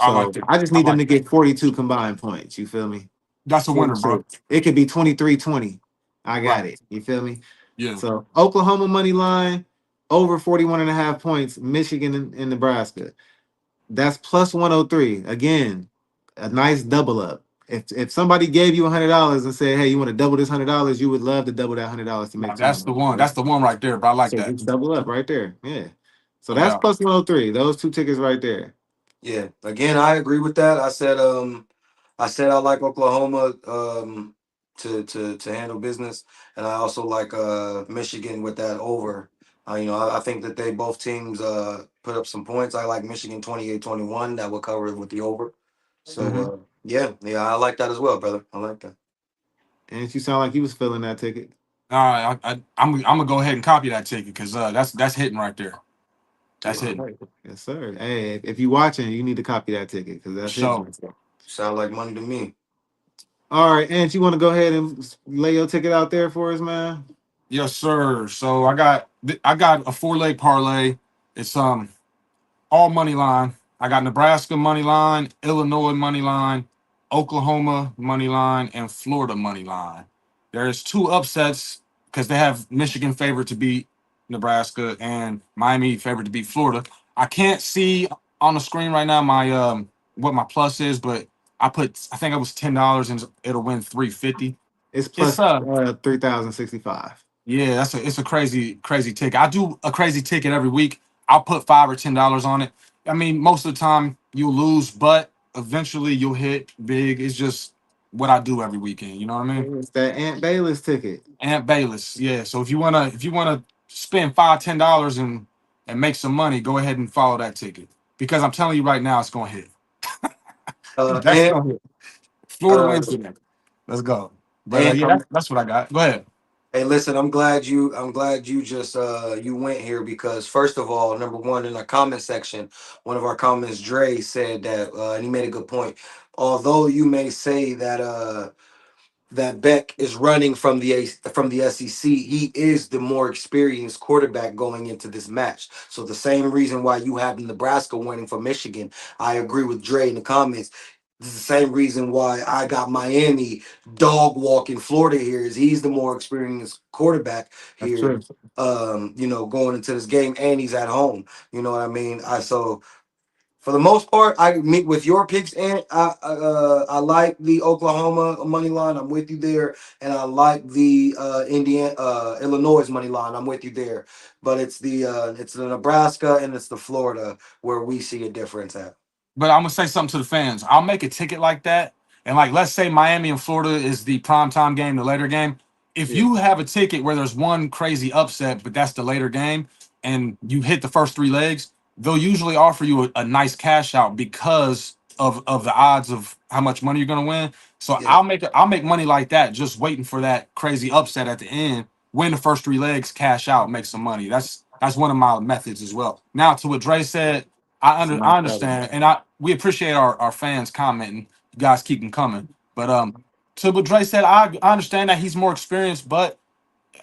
I like So that. I just I need them like to that. get 42 combined points. You feel me? That's a winner, bro. 46. It could be 23-20. I got Right. it. You feel me? Yeah. So Oklahoma money line over 41.5 points, Michigan and Nebraska. That's plus 103. Again, a nice double up. If somebody gave you $100 and said, hey, you want to double this $100, you would love to double that $100 to Nah, make that's the one. 200. That's the one right there, bro. I like So that. just double up right there. Yeah. So No that's doubt. plus 103. Those two tickets right there. Yeah. Again, I agree with that. I said I like Oklahoma to handle business, and I also like Michigan with that over. I think that they both teams put up some points. I like Michigan 28-21. That will cover it with the over. So Hmm. yeah, I like that as well, brother. I like that. And you sound like you was filling that ticket. I'm gonna go ahead and copy that ticket because that's hitting right there. That's All Yeah. hitting. right. Yes, sir. Hey, if you watching, you need to copy that ticket because that's it. So Sound like money to me. All right, and you want to go ahead and lay your ticket out there for us, man? yes, sir. So I got a 4 leg parlay. It's all money line. I got Nebraska money line, Illinois money line, Oklahoma money line, and Florida money line. There's two upsets because they have Michigan favored to beat Nebraska and Miami favored to beat Florida. I can't see on the screen right now my what my plus is, but I think it was $10 and it'll win 350. It's It's plus 3,065. yeah, it's a crazy ticket. I do a crazy ticket every week. I'll put $5 or $10 on it. I mean, most of the time you'll lose, but eventually you'll hit big. It's just what I do every weekend. You know what I mean? It's that Aunt Bayless ticket. Aunt Bayless, yeah. So if you wanna spend $5 $10 and make some money, go ahead and follow that ticket because I'm telling you right now, it's gonna hit. That's And gonna hit. Florida uh, wins today. Let's go. But and yeah, that's what I got. Go ahead. Hey, listen, I'm glad you just you went here because first of all, number one in our comment section, one of our comments, Dre said that and he made a good point. Although you may say that Beck is running from from the SEC, he is the more experienced quarterback going into this match. So the same reason why you have Nebraska winning for Michigan, I agree with Dre in the comments. This is the same reason why I got Miami dog walking Florida here. Is he's the more experienced quarterback That's here. true. Going into this game, and he's at home. You know what I mean? So for the most part, I meet with your picks, and I like the Oklahoma money line. I'm with you there, and I like the Indiana Illinois money line. I'm with you there, but it's the Nebraska and it's the Florida where we see a difference at. But I'm gonna say something to the fans. I'll make a ticket like that, and like let's say Miami and Florida is the primetime game, the later game. if Yeah. you have a ticket where there's one crazy upset, but that's the later game, and you hit the first three legs, they'll usually offer you a nice cash out because of the odds of how much money you're gonna win. So Yeah. I'll make money like that, just waiting for that crazy upset at the end. Win the first three legs, cash out, make some money. That's one of my methods as well. Now to what Dre said, It's a nice I strategy. understand, and we appreciate our fans commenting. You guys keep them coming, but to what Dre said, I understand that he's more experienced, but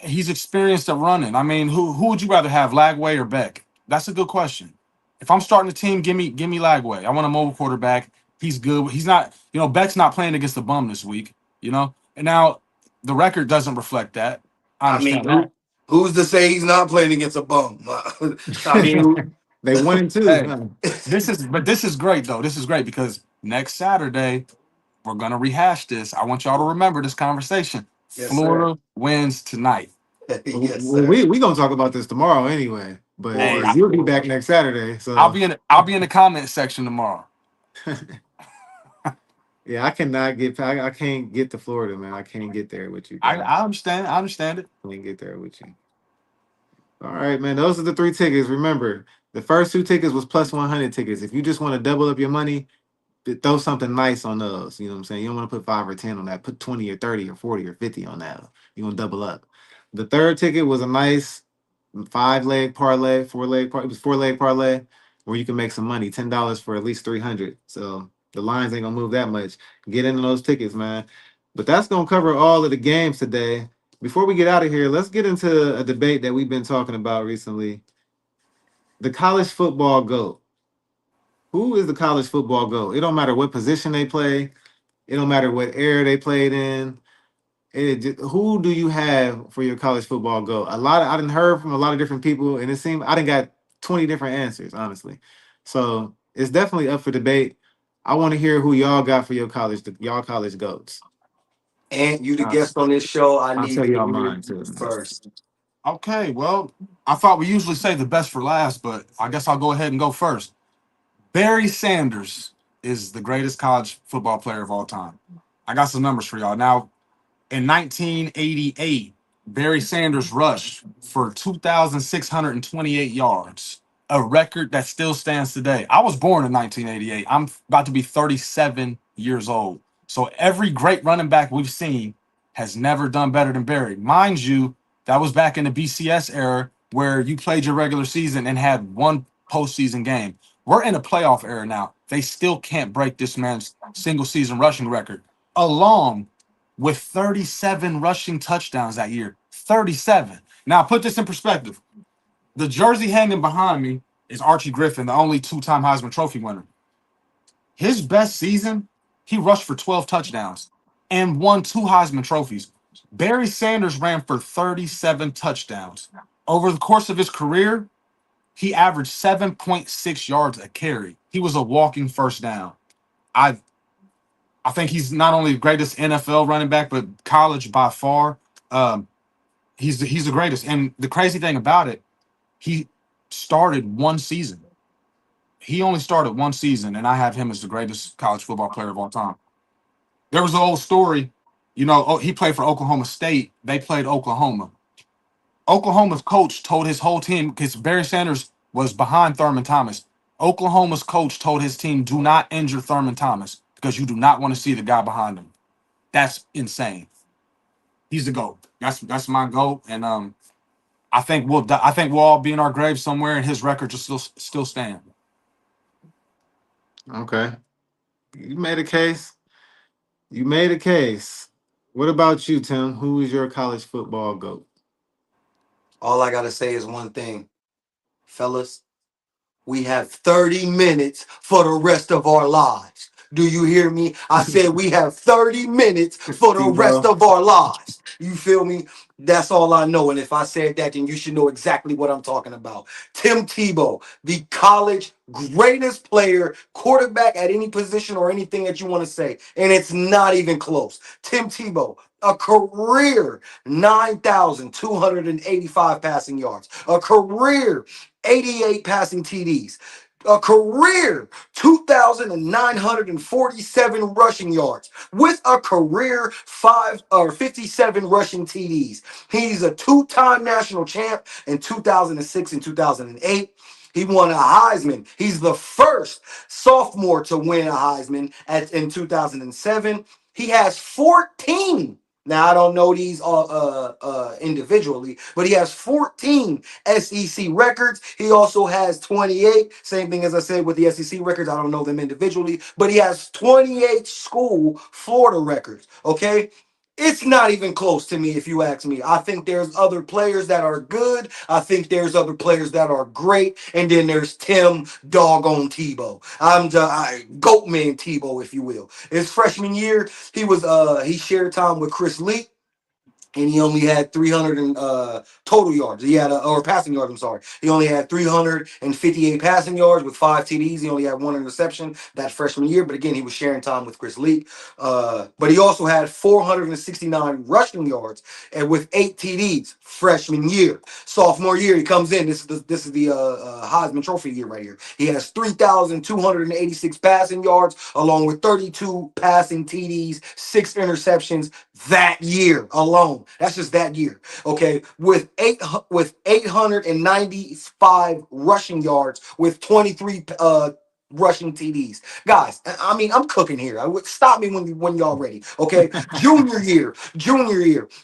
he's experienced at running. I mean, who would you rather have, Lagway or Beck? That's a good question. If I'm starting a team, give me Lagway. I want a mobile quarterback. He's good. He's not, Beck's not playing against the bum this week, And now the record doesn't reflect that. I I mean, understand that. who's to say he's not playing against a bum? I mean, They 1-2. Hey, this is great though. This is great because next Saturday we're gonna rehash this. I want y'all to remember this conversation. yes, sir. Florida wins tonight. Yes, Well, sir. we gonna talk about this tomorrow anyway. But Hey, For you'll be sure. back next Saturday. I'll So be in the comment section tomorrow. yeah, I cannot get. I can't get to Florida, man. I can't get there with you I, guys. I understand. I understand it. I can't get there with you. All right, man. Those are the three tickets. Remember, the first two tickets was plus 100 tickets. If you just want to double up your money, throw something nice on those. You know what I'm saying? You don't want to put 5 or 10 on that. Put 20 or 30 or 40 or 50 on that. You want to double up. The third ticket was a nice 5 leg parlay, 4 leg parlay. It was 4 leg parlay where you can make some money. $10 for at least 300. So the lines ain't gonna move that much. Get into those tickets, man. But that's gonna cover all of the games today. Before we get out of here, let's get into a debate that we've been talking about recently. The college football GOAT. Who is the college football GOAT? It don't matter what position they play. It don't matter what era they played in. Who do you have for your college football GOAT? I didn't heard from a lot of different people, and it seemed I didn't got 20 different answers, honestly. So it's definitely up for debate. I want to hear who y'all got for y'all college GOATs. And you the I'll, guest on this show. I I'll need tell to y'all hear mine you too. first. Okay. Well, I thought we usually say the best for last, but I guess I'll go ahead and go first. Barry Sanders is the greatest college football player of all time. I got some numbers for y'all. Now, in 1988, Barry Sanders rushed for 2,628 yards, a record that still stands today. I was born in 1988. I'm about to be 37 years old. So every great running back we've seen has never done better than Barry. Mind you, that was back in the BCS era where you played your regular season and had one postseason game. We're in a playoff era now. They still can't break this man's single season rushing record, along with 37 rushing touchdowns that year. 37. Now, put this in perspective. The jersey hanging behind me is Archie Griffin, the only two-time Heisman Trophy winner. His best season, he rushed for 12 touchdowns and won two Heisman trophies. Barry Sanders ran for 37 touchdowns. Over the course of his career, he averaged 7.6 yards a carry. He was a walking first down. I I think he's not only the greatest NFL running back, but college by far. Um, he's the greatest. And the crazy thing about it, he started one season. He only started one season, and I have him as the greatest college football player of all time. There was an old story, he played for Oklahoma State. They played Oklahoma. Oklahoma's coach told his whole team, because Barry Sanders was behind Thurman Thomas. Oklahoma's coach told his team, do not injure Thurman Thomas because you do not want to see the guy behind him. That's insane. He's the GOAT. That's my GOAT. And I think we'll all be in our graves somewhere and his record just still stand. Okay, you made a case. You made a case. What about you, Tim? Who is your college football GOAT? All I gotta say is one thing, fellas. We have 30 minutes for the rest of our lives. Do you hear me? I said we have 30 minutes for the rest Tebow. of our lives. You feel me? That's all I know. And if I said that, then you should know exactly what I'm talking about. Tim Tebow, the college greatest player, quarterback at any position or anything that you want to say. And it's not even close. Tim Tebow, a career 9,285 passing yards, a career 88 passing TDs. a career 2,947 rushing yards with a career 57 rushing TDs. He's a two-time national champ in 2006 and 2008. He won a Heisman. He's the first sophomore to win a Heisman in 2007. He has 14. Now I don't know these individually, but he has 14 SEC records. He also has 28. Same thing as I said with the SEC records. I don't know them individually, but he has 28 school Florida records. Okay. It's not even close to me if you ask me. I think there's other players that are good. I think there's other players that are great. And then there's Tim Doggone Tebow. I'm the Goatman Tebow, if you will. His freshman year, he shared time with Chris Lee. And he only had 300 total yards. Or passing yards. I'm sorry. He only had 358 passing yards with 5 TDs. He only had 1 interception that freshman year. But again, he was sharing time with Chris Leak. But he also had 469 rushing yards and with 8 TDs freshman year. Sophomore year, he comes in. This is the Heisman Trophy year right here. He has 3,286 passing yards along with 32 passing TDs, 6 interceptions that year alone. That's just that year. Okay, with 895 rushing yards with 23 rushing TDs. Guys, I mean, I'm cooking here. I would stop me when y'all ready. Okay, junior year,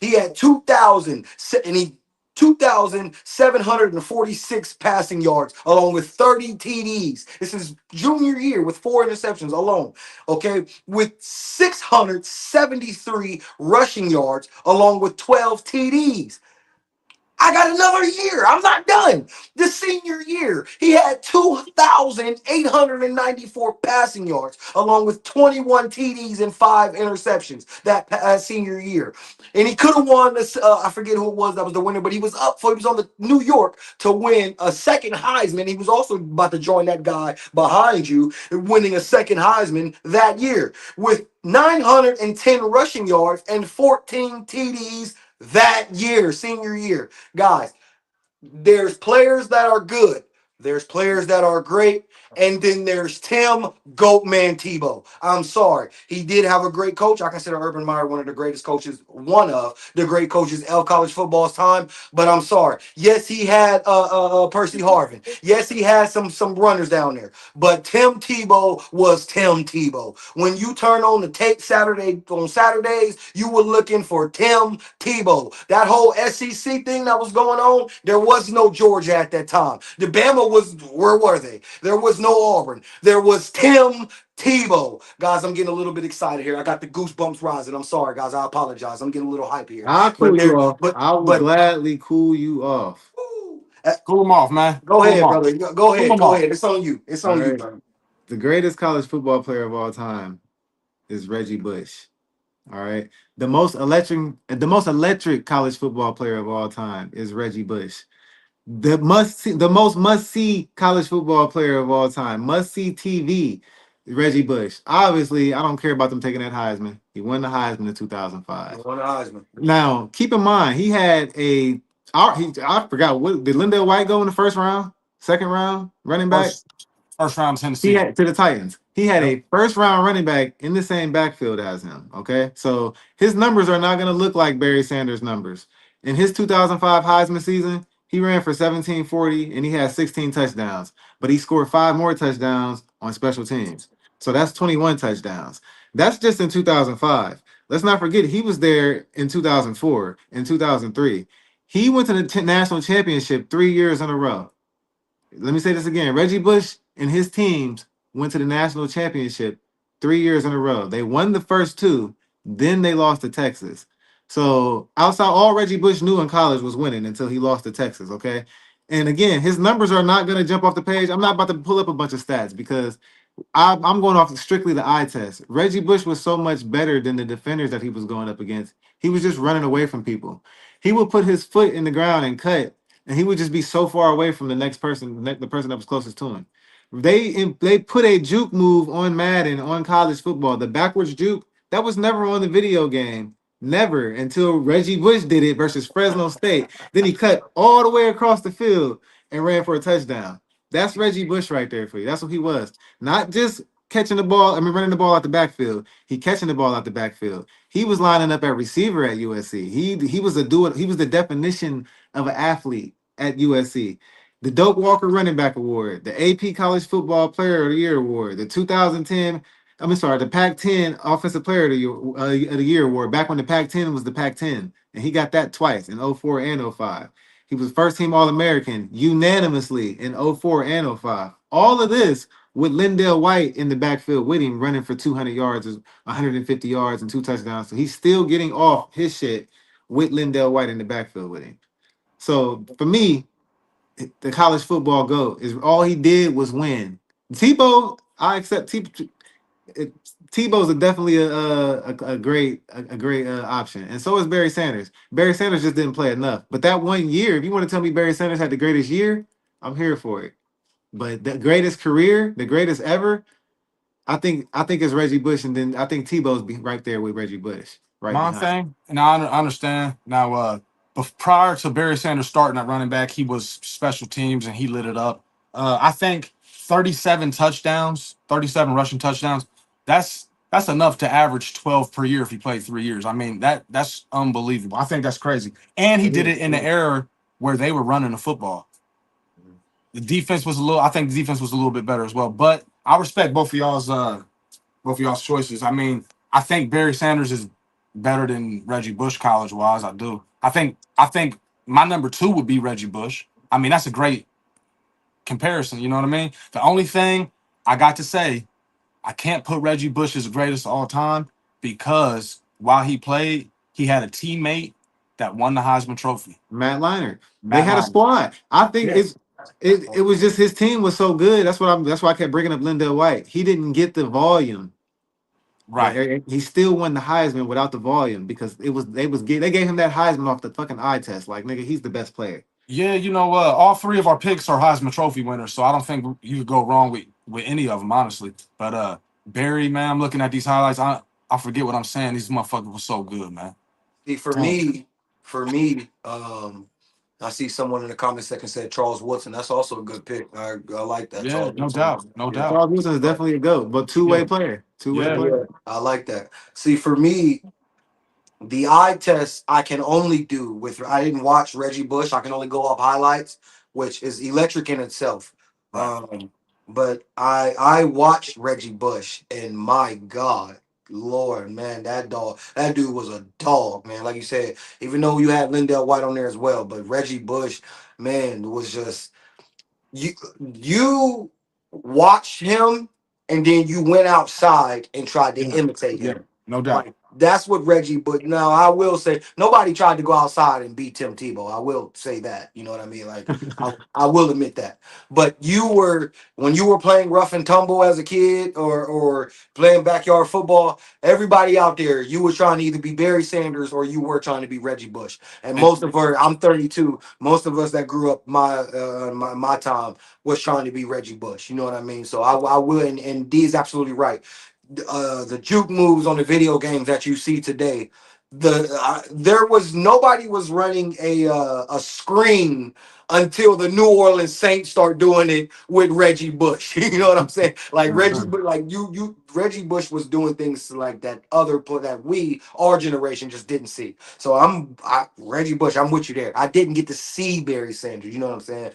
he had 2,746 passing yards along with 30 TDs. This is junior year with 4 interceptions alone. Okay, with 673 rushing yards along with 12 TDs. I got another year. I'm not done. The senior year, he had 2,894 passing yards, along with 21 TDs and 5 interceptions that senior year. And he could have won this. I forget who it was that was the winner, but he was up for. He was on the New York to win a second Heisman. He was also about to join that guy behind you, winning a second Heisman that year with 910 rushing yards and 14 TDs that year, senior year. Guys, there's players that are good. There's players that are great. And then there's Tim Goatman Tebow. I'm sorry. He did have a great coach. I consider Urban Meyer one of the greatest coaches, one of the great coaches of college football's time. But I'm sorry. Yes, he had Percy Harvin. Yes, he had some runners down there. But Tim Tebow was Tim Tebow. When you turn on the tape on Saturdays, you were looking for Tim Tebow. That whole SEC thing that was going on, there was no Georgia at that time. The Bama was, where were they? There was no Auburn. There was Tim Tebow. Guys, I'm getting a little bit excited here. I got the goosebumps rising. I'm sorry, guys. I apologize. I'm getting a little hype here. I'll But cool you there, off. but I will but gladly cool you off. Cool him off, man. Go Cool him ahead, off. brother. Go Cool ahead. him Go off. ahead. It's on you. It's All on you, right. brother. The greatest college football player of all time is Reggie Bush. All right. The most electric college football player of all time is Reggie Bush. The most must see college football player of all time, must see TV, Reggie Bush. Obviously, I don't care about them taking that Heisman. He won the Heisman in 2005. Won the Heisman. Now, keep in mind, he had I forgot what did Lindell White go in the first round, second round, running back. First round He Tennessee. had to the Titans. He had Yep. a first round running back in the same backfield as him. Okay. So his numbers are not going to look like Barry Sanders' numbers. In his 2005 Heisman season, he ran for 1740 and he had 16 touchdowns, but he scored 5 more touchdowns on special teams. So that's 21 touchdowns. That's just in 2005. Let's not forget he was there in 2004 and 2003. He went to the national championship 3 years in a row. Let me say this again. Reggie Bush and his teams went to the national championship 3 years in a row. They won the first 2, then they lost to Texas. So outside, all Reggie Bush knew in college was winning until he lost to Texas. Okay. And again, his numbers are not going to jump off the page. I'm not about to pull up a bunch of stats because I'm going off strictly the eye test. Reggie Bush was so much better than the defenders that he was going up against. He was just running away from people. He would put his foot in the ground and cut, and he would just be so far away from the next person, the person that was closest to him. They put a juke move on Madden on college football. The backwards juke that was never on the video game, never until Reggie Bush did it versus Fresno State. Then he cut all the way across the field and ran for a touchdown. That's Reggie Bush right there for you. That's what he was. Not just catching the ball. I mean, running the ball out the backfield. He catching the ball out the backfield. He was lining up at receiver at USC. He was a do it. He was the definition of an athlete at USC. The Doak Walker Running Back Award, the AP College Football Player of the Year Award, the 2010. I'm sorry, the Pac-10 Offensive Player of the Year Award. Back when the Pac-10 was the Pac-10, and he got that twice in '04 and '05. He was first team All American unanimously in '04 and '05. All of this with Lindell White in the backfield with him running for 200 yards, 150 yards, and 2 touchdowns. So he's still getting off his shit with Lindell White in the backfield with him. So for me, the college football GOAT is all he did was win. Tebow, I accept Tebow's definitely a great option, and so is Barry Sanders. Barry Sanders just didn't play enough. But that 1 year, if you want to tell me Barry Sanders had the greatest year, I'm here for it. But the greatest career, the greatest ever, I think it's Reggie Bush, and then I think Tebow's right there with Reggie Bush, right My behind. thing, and I understand now. Prior to Barry Sanders starting at running back, he was special teams and he lit it up. I think 37 touchdowns, 37 rushing touchdowns. That's enough to average 12 per year if he played 3 years. I mean that's unbelievable. I think that's crazy, and he It did is. it in the era where they were running the football. The defense was a little. I think the defense was a little bit better as well. But I respect both of y'all's choices. I mean, I think Barry Sanders is better than Reggie Bush college wise. I do. I think my number two would be Reggie Bush. I mean, that's a great comparison. You know what I mean? The only thing I got to say, I can't put Reggie Bush as the greatest of all time because while he played, he had a teammate that won the Heisman Trophy. Matt Leinart. They Matt had a Lyon. squad. I think Yeah. it was just his team was so good. That's why I kept bringing up Lindell White. He didn't get the volume. But Right. he still won the Heisman without the volume because they gave him that Heisman off the fucking eye test. Like nigga, he's the best player. Yeah, all three of our picks are Heisman Trophy winners, so I don't think you could go wrong with any of them, honestly. But Barry, man, I'm looking at these highlights. I forget what I'm saying. These motherfuckers were so good, man. See, for me, I see someone in the comment section said Charles Woodson. That's also a good pick. I like that Yeah, Charles no Woodson. doubt, no Yeah, doubt. Charles Wilson is definitely a GOAT, but two-way Yeah, player. Two-way yeah, player. I like that. See, for me, the eye test I can only do with I didn't watch Reggie Bush. I can only go off highlights, which is electric in itself. right. But I watched Reggie Bush, and my God, Lord, man, that dude was a dog, man. Like you said, even though you had Lindell White on there as well, but Reggie Bush, man, was just you watched him, and then you went outside and tried to Yeah, imitate yeah, him. no doubt. Like that's what Reggie. But now I will say nobody tried to go outside and beat Tim Tebow. I will say that. You know what I mean? Like I will admit that. But you were when you were playing rough and tumble as a kid or playing backyard football. Everybody out there, you were trying to either be Barry Sanders or you were trying to be Reggie Bush. And And most of our, I'm 32. Most of us that grew up my time was trying to be Reggie Bush. You know what I mean? So I will, and D is absolutely right. The juke moves on the video games that you see today, there was nobody was running a screen until the New Orleans Saints start doing it with Reggie Bush. You know what I'm saying? Like Reggie, like Reggie Bush was doing things like that that our generation just didn't see. So Reggie Bush. I'm with you there. I didn't get to see Barry Sanders. You know what I'm saying?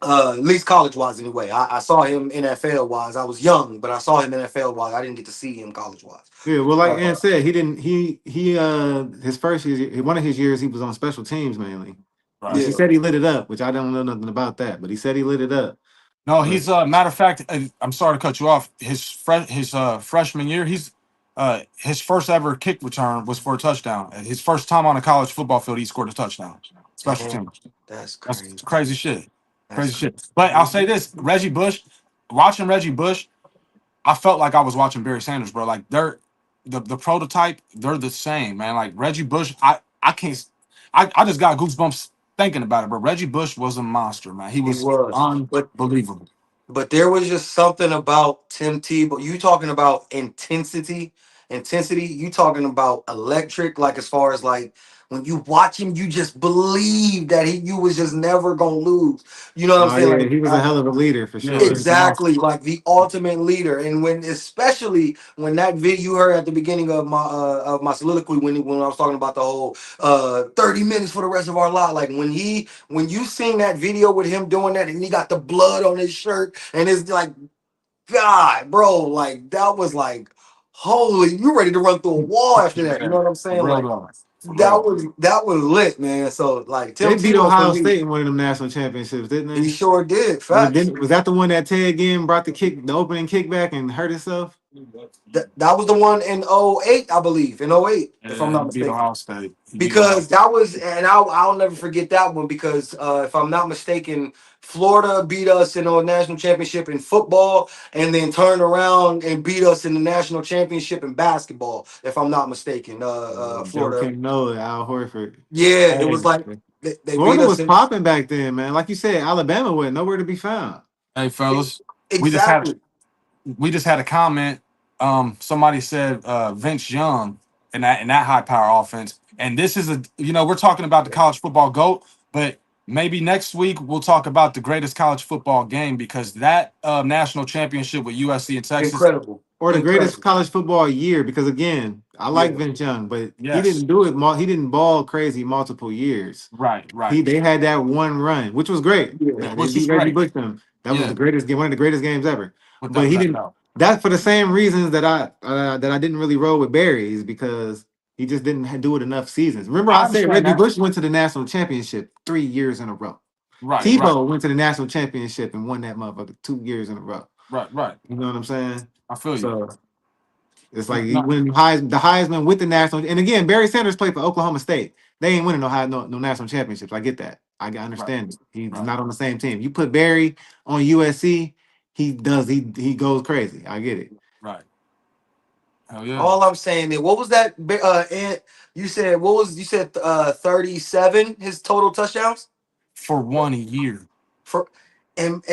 At least college wise, anyway. I saw him NFL wise. I was young, but I saw him NFL wise. I didn't get to see him college wise. Yeah, well, like Ant said, he didn't. He his first year, one of his years, he was on special teams mainly, which right. he Yeah. said he lit it up. Which I don't know nothing about that, but he said he lit it up. No, But he's matter of fact. I'm sorry to cut you off. His freshman year, his first ever kick return was for a touchdown. His first time on a college football field, he scored a touchdown. Special Man, teams. that's That's crazy. crazy shit. That's Crazy crazy. shit. But I'll say this: Reggie Bush, watching Reggie Bush, I felt like I was watching Barry Sanders, bro. Like they're the prototype, they're the same, man. Like Reggie Bush, I can't I just got goosebumps thinking about it, bro. Reggie Bush was a monster, man. He He was was, unbelievable. but there was just something about Tim Tebow. You talking about intensity? You talking about electric? Like as far as like when you watch him, you just believe that you was just never gonna lose. You know what I'm Oh saying? yeah, Like he was a hell of a leader for Yeah, sure. he's a monster. exactly, like the ultimate leader. And when, especially when that video you heard at the beginning of my soliloquy, when I was talking about the whole 30 minutes for the rest of our lot, like when you seen that video with him doing that and he got the blood on his shirt and it's like, God, bro, like that was like, holy, you ready to run through a wall after that. You Yeah, know what I'm for saying? real Like though. For that real. was lit, man. So like They Tim beat Tebow for Ohio me, State in one of them national championships, didn't he they? sure did. Facts. Was that the one that Ted Ginn brought the opening kickback and hurt himself? That was the one in '08, I believe, in '08, if I'm Yeah, he not beat mistaken. Ohio State. He beat Ohio Because State. that was, and I'll never forget that one because if I'm not mistaken, Florida beat us in a national championship in football and then turned around and beat us in the national championship in basketball, if I'm not mistaken. Joe Florida. King Noah, Al Horford. Yeah, it was Hey, like they beat Florida us was in popping back then, man. Like you said, Alabama was nowhere to be found. hey, fellas, we just had exactly. we just had a comment. Somebody said Vince Young in that high power offense, and this is we're talking about the college football GOAT, but maybe next week we'll talk about the greatest college football game because that national championship with USC and Texas. Incredible. Or the greatest Incredible. college football year, because again, I like Yeah. Vince Young, but he Yes, didn't do it. He didn't ball crazy multiple years. right, They had that one run, which was great. Yeah. They which beat was Reggie great. Bush them. That was the Yeah, greatest game, one of the greatest games ever. But he without didn't. doubt. That for the same reasons that I didn't really roll with Barry is because he just didn't do it enough seasons. Remember, I I said understand Reggie that. Bush went to the national championship 3 years in a row. Right, Tebow went to the national championship and won that motherfucker 2 years in a row. right. You know what I'm saying? I feel you. So it's like No, he no, win the Heisman with the national. And again, Barry Sanders played for Oklahoma State. They ain't winning no national championships. I get that. right, understand it. He's right, not on the same team. You put Barry on USC, he goes crazy. I get it. right. Hell yeah. All I'm saying is, what was that? Ant, you said what was you said? 37 his total touchdowns For 1 year. for, and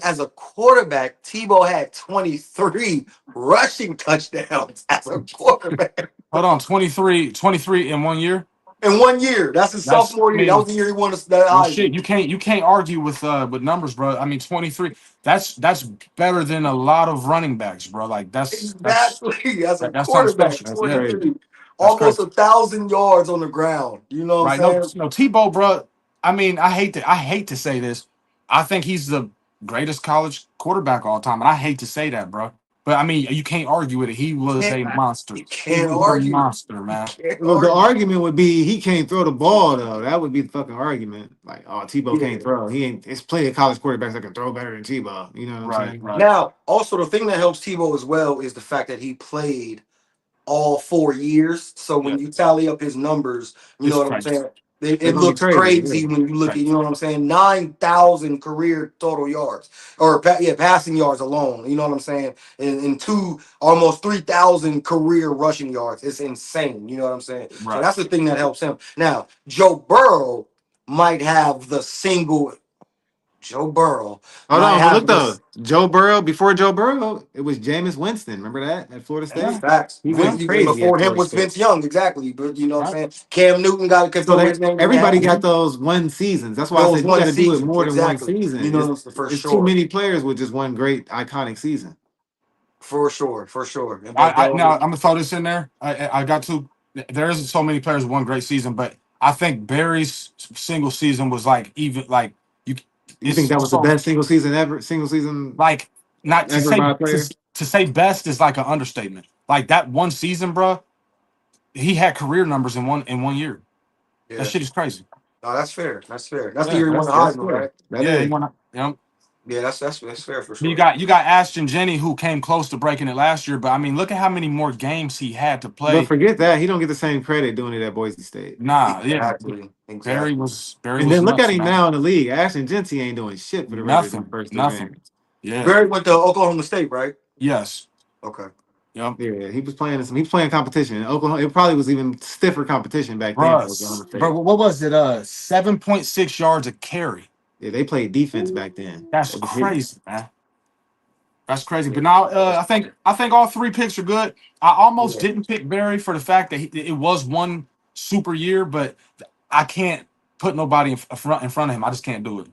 as a quarterback, Tebow had 23 rushing touchdowns as a quarterback Hold on, 23 in 1 year. in 1 year. That's his That's sophomore I year. That was mean, the year he won the well Heisman. shit, you can't argue with numbers, bro. I mean, 23. That's better than a lot of running backs, bro. Like Exactly, as a that's something quarterback, special. That's Yeah, 23, crazy. that's almost crazy. 1,000 yards on the ground. You know what I'm Right. No, saying? no, Tebow, bro. I mean, I hate to say this. I think he's the greatest college quarterback of all time. And I hate to say that, bro. But I mean, you can't argue with it. He was Can't a monster. you He can't was a argue? monster, You man. can't Well, the argue. argument would be he can't throw the ball though. That would be the fucking argument. Like, oh, Tebow Yeah. can't throw. He ain't. It's plenty of college quarterbacks that can throw better than Tebow. You know what I'm Right, saying? right. Now, also the thing that helps Tebow as well is the fact that he played all 4 years. So Yeah. when you tally up his numbers, you know It's what I'm crazy. saying? They're It gonna be looks crazy. Yeah. crazy when you look at, you Crazy. know what I'm saying? 9,000 career total yards or passing yards alone. You know what I'm saying? And two, almost 3,000 career rushing yards. It's insane. You know what I'm saying? So Right. that's the thing that helps him. Now, might have the single. Joe Burrow Hold might on, but look have though, this. Joe Burrow. Before Joe Burrow, it was Jameis Winston. Remember that at Florida That's Yeah. State? facts. He Vince, Yeah. went even crazy before at him Florida was State. Vince Young, exactly. But you know what Right. I'm saying? Cam Newton can So throw that his name in the everybody hat. got those one seasons. That's why I Those said you one got to do it seasons, more than one exactly. season. You know, for It's too sure, many players with just one great iconic season. for sure. But I now I'm gonna throw this in there. I got to. There isn't so many players with one great season, but I think Barry's single season was like even like you. You think It's that was the so best single season like not to ever by say a player? to say best is like an understatement. Like that one season, bro. He had career numbers in one year. That yeah, shit is crazy. no, that's fair. That's fair. That's the Yeah, year he won the That's Heisman, fair. right? That yeah. He is. won. You know, Yeah, that's fair for you sure. got Ashton Jenny who came close to breaking it last year, but I mean, look at how many more games he had to But play. forget that he don't get the same credit doing it at Boise State. Nah, yeah. Exactly, Barry exactly. was Barry And was then look at nuts, him man. now in the league. Ashton Genty ain't doing shit for the Raiders in the Nothing, first three nothing. games. Yeah. Barry went to Oklahoma State, right? Yes. Okay. Yep. Yeah, he was playing some. He was playing competition. In Oklahoma, it probably was even stiffer competition back then for Oklahoma Bro, State. what was it? 7.6 yards a carry. Yeah, they played defense back then. That's They was hitting. crazy, man. That's crazy. But now I think all three picks are good. I almost Yeah. didn't pick Barry for the fact that it was one super year, but I can't put nobody in front of him. I just can't do it.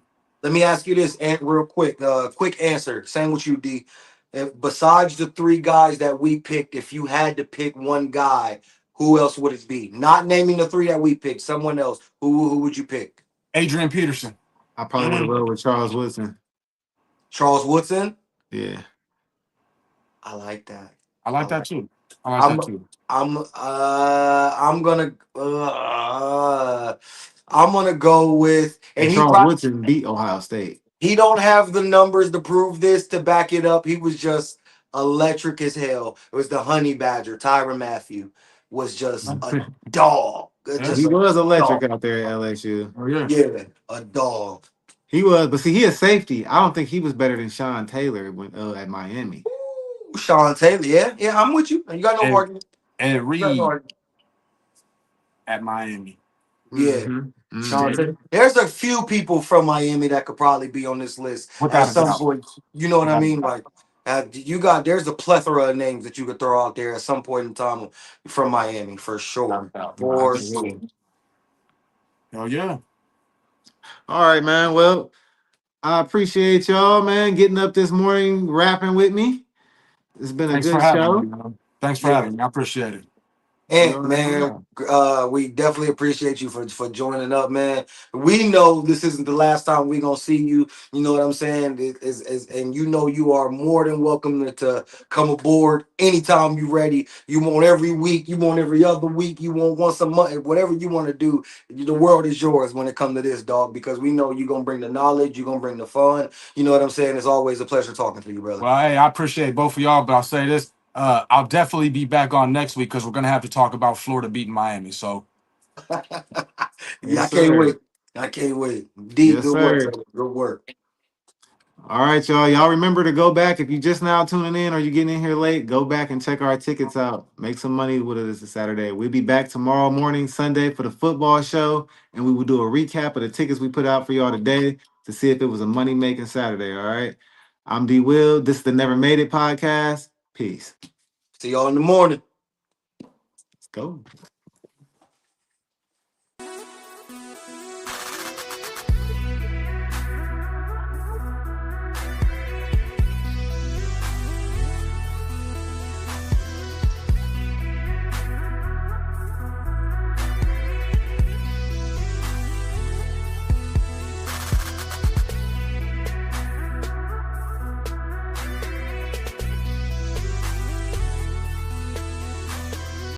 Let me ask you this, and real quick, quick answer. Same with you, D. If besides the three guys that we picked, if you had to pick one guy, who else would it be? Not naming the three that we picked, someone else. Who would you pick? Adrian Peterson. I probably would have rolled with Charles Woodson. Charles Woodson. Yeah. I like that. I like that too. I like I'm that too. I'm gonna go with, And and he Charles probably Woodson beat Ohio State. he don't have the numbers to prove this to back it up. He was just electric as hell. It was the Honey Badger. Tyrann Mathieu was just a dog. Yeah. He Just a was electric dog. out there at LSU. Oh yeah. Yeah, a dog. He was, but see, he is safety. I don't think he was better than Sean Taylor when at Miami. Ooh, Sean Taylor. Yeah, I'm with you. You got no argument. Ed You got no Reed argument. at Miami. Yeah. Mm-hmm. Sean Mm-hmm. Taylor. There's a few people from Miami that could probably be on this list at Without a some doubt. point. You know what I Without a mean? doubt. Like, there's a plethora of names that you could throw out there at some point in time from Miami for Without sure. a doubt. For sure. Absolutely. Oh yeah. All right, man. Well, I appreciate y'all, man, getting up this morning, rapping with me. It's been a Thanks for good having me, show. man. Thanks for Yeah. having me. I appreciate it. And You already man, know. we definitely appreciate you for joining up, man. We know this isn't the last time we're gonna see you. You know what I'm saying? And you know you are more than welcome to come aboard anytime you're ready. You want every week, you want every other week, you want once a month, whatever you want to do. The world is yours when it comes to this, dog. Because we know you're gonna bring the knowledge, you're gonna bring the fun. You know what I'm saying? It's always a pleasure talking to you, brother. Well, hey, I appreciate both of y'all, but I'll say this. I'll definitely be back on next week because we're gonna have to talk about Florida beating Miami. So Yeah, I Yes, can't sir. wait. I can't wait. D, Yes, good work, sir. brother. Good work. All right, y'all. Y'all remember to go back if you just now tuning in or you getting in here late. Go back and check our tickets out. Make some money with it this Saturday. We'll be back tomorrow morning, Sunday, for the football show, and we will do a recap of the tickets we put out for y'all today to see if it was a money making Saturday. All right. I'm D. Will. This is the Never Made It podcast. Peace. See y'all in the morning. Let's go.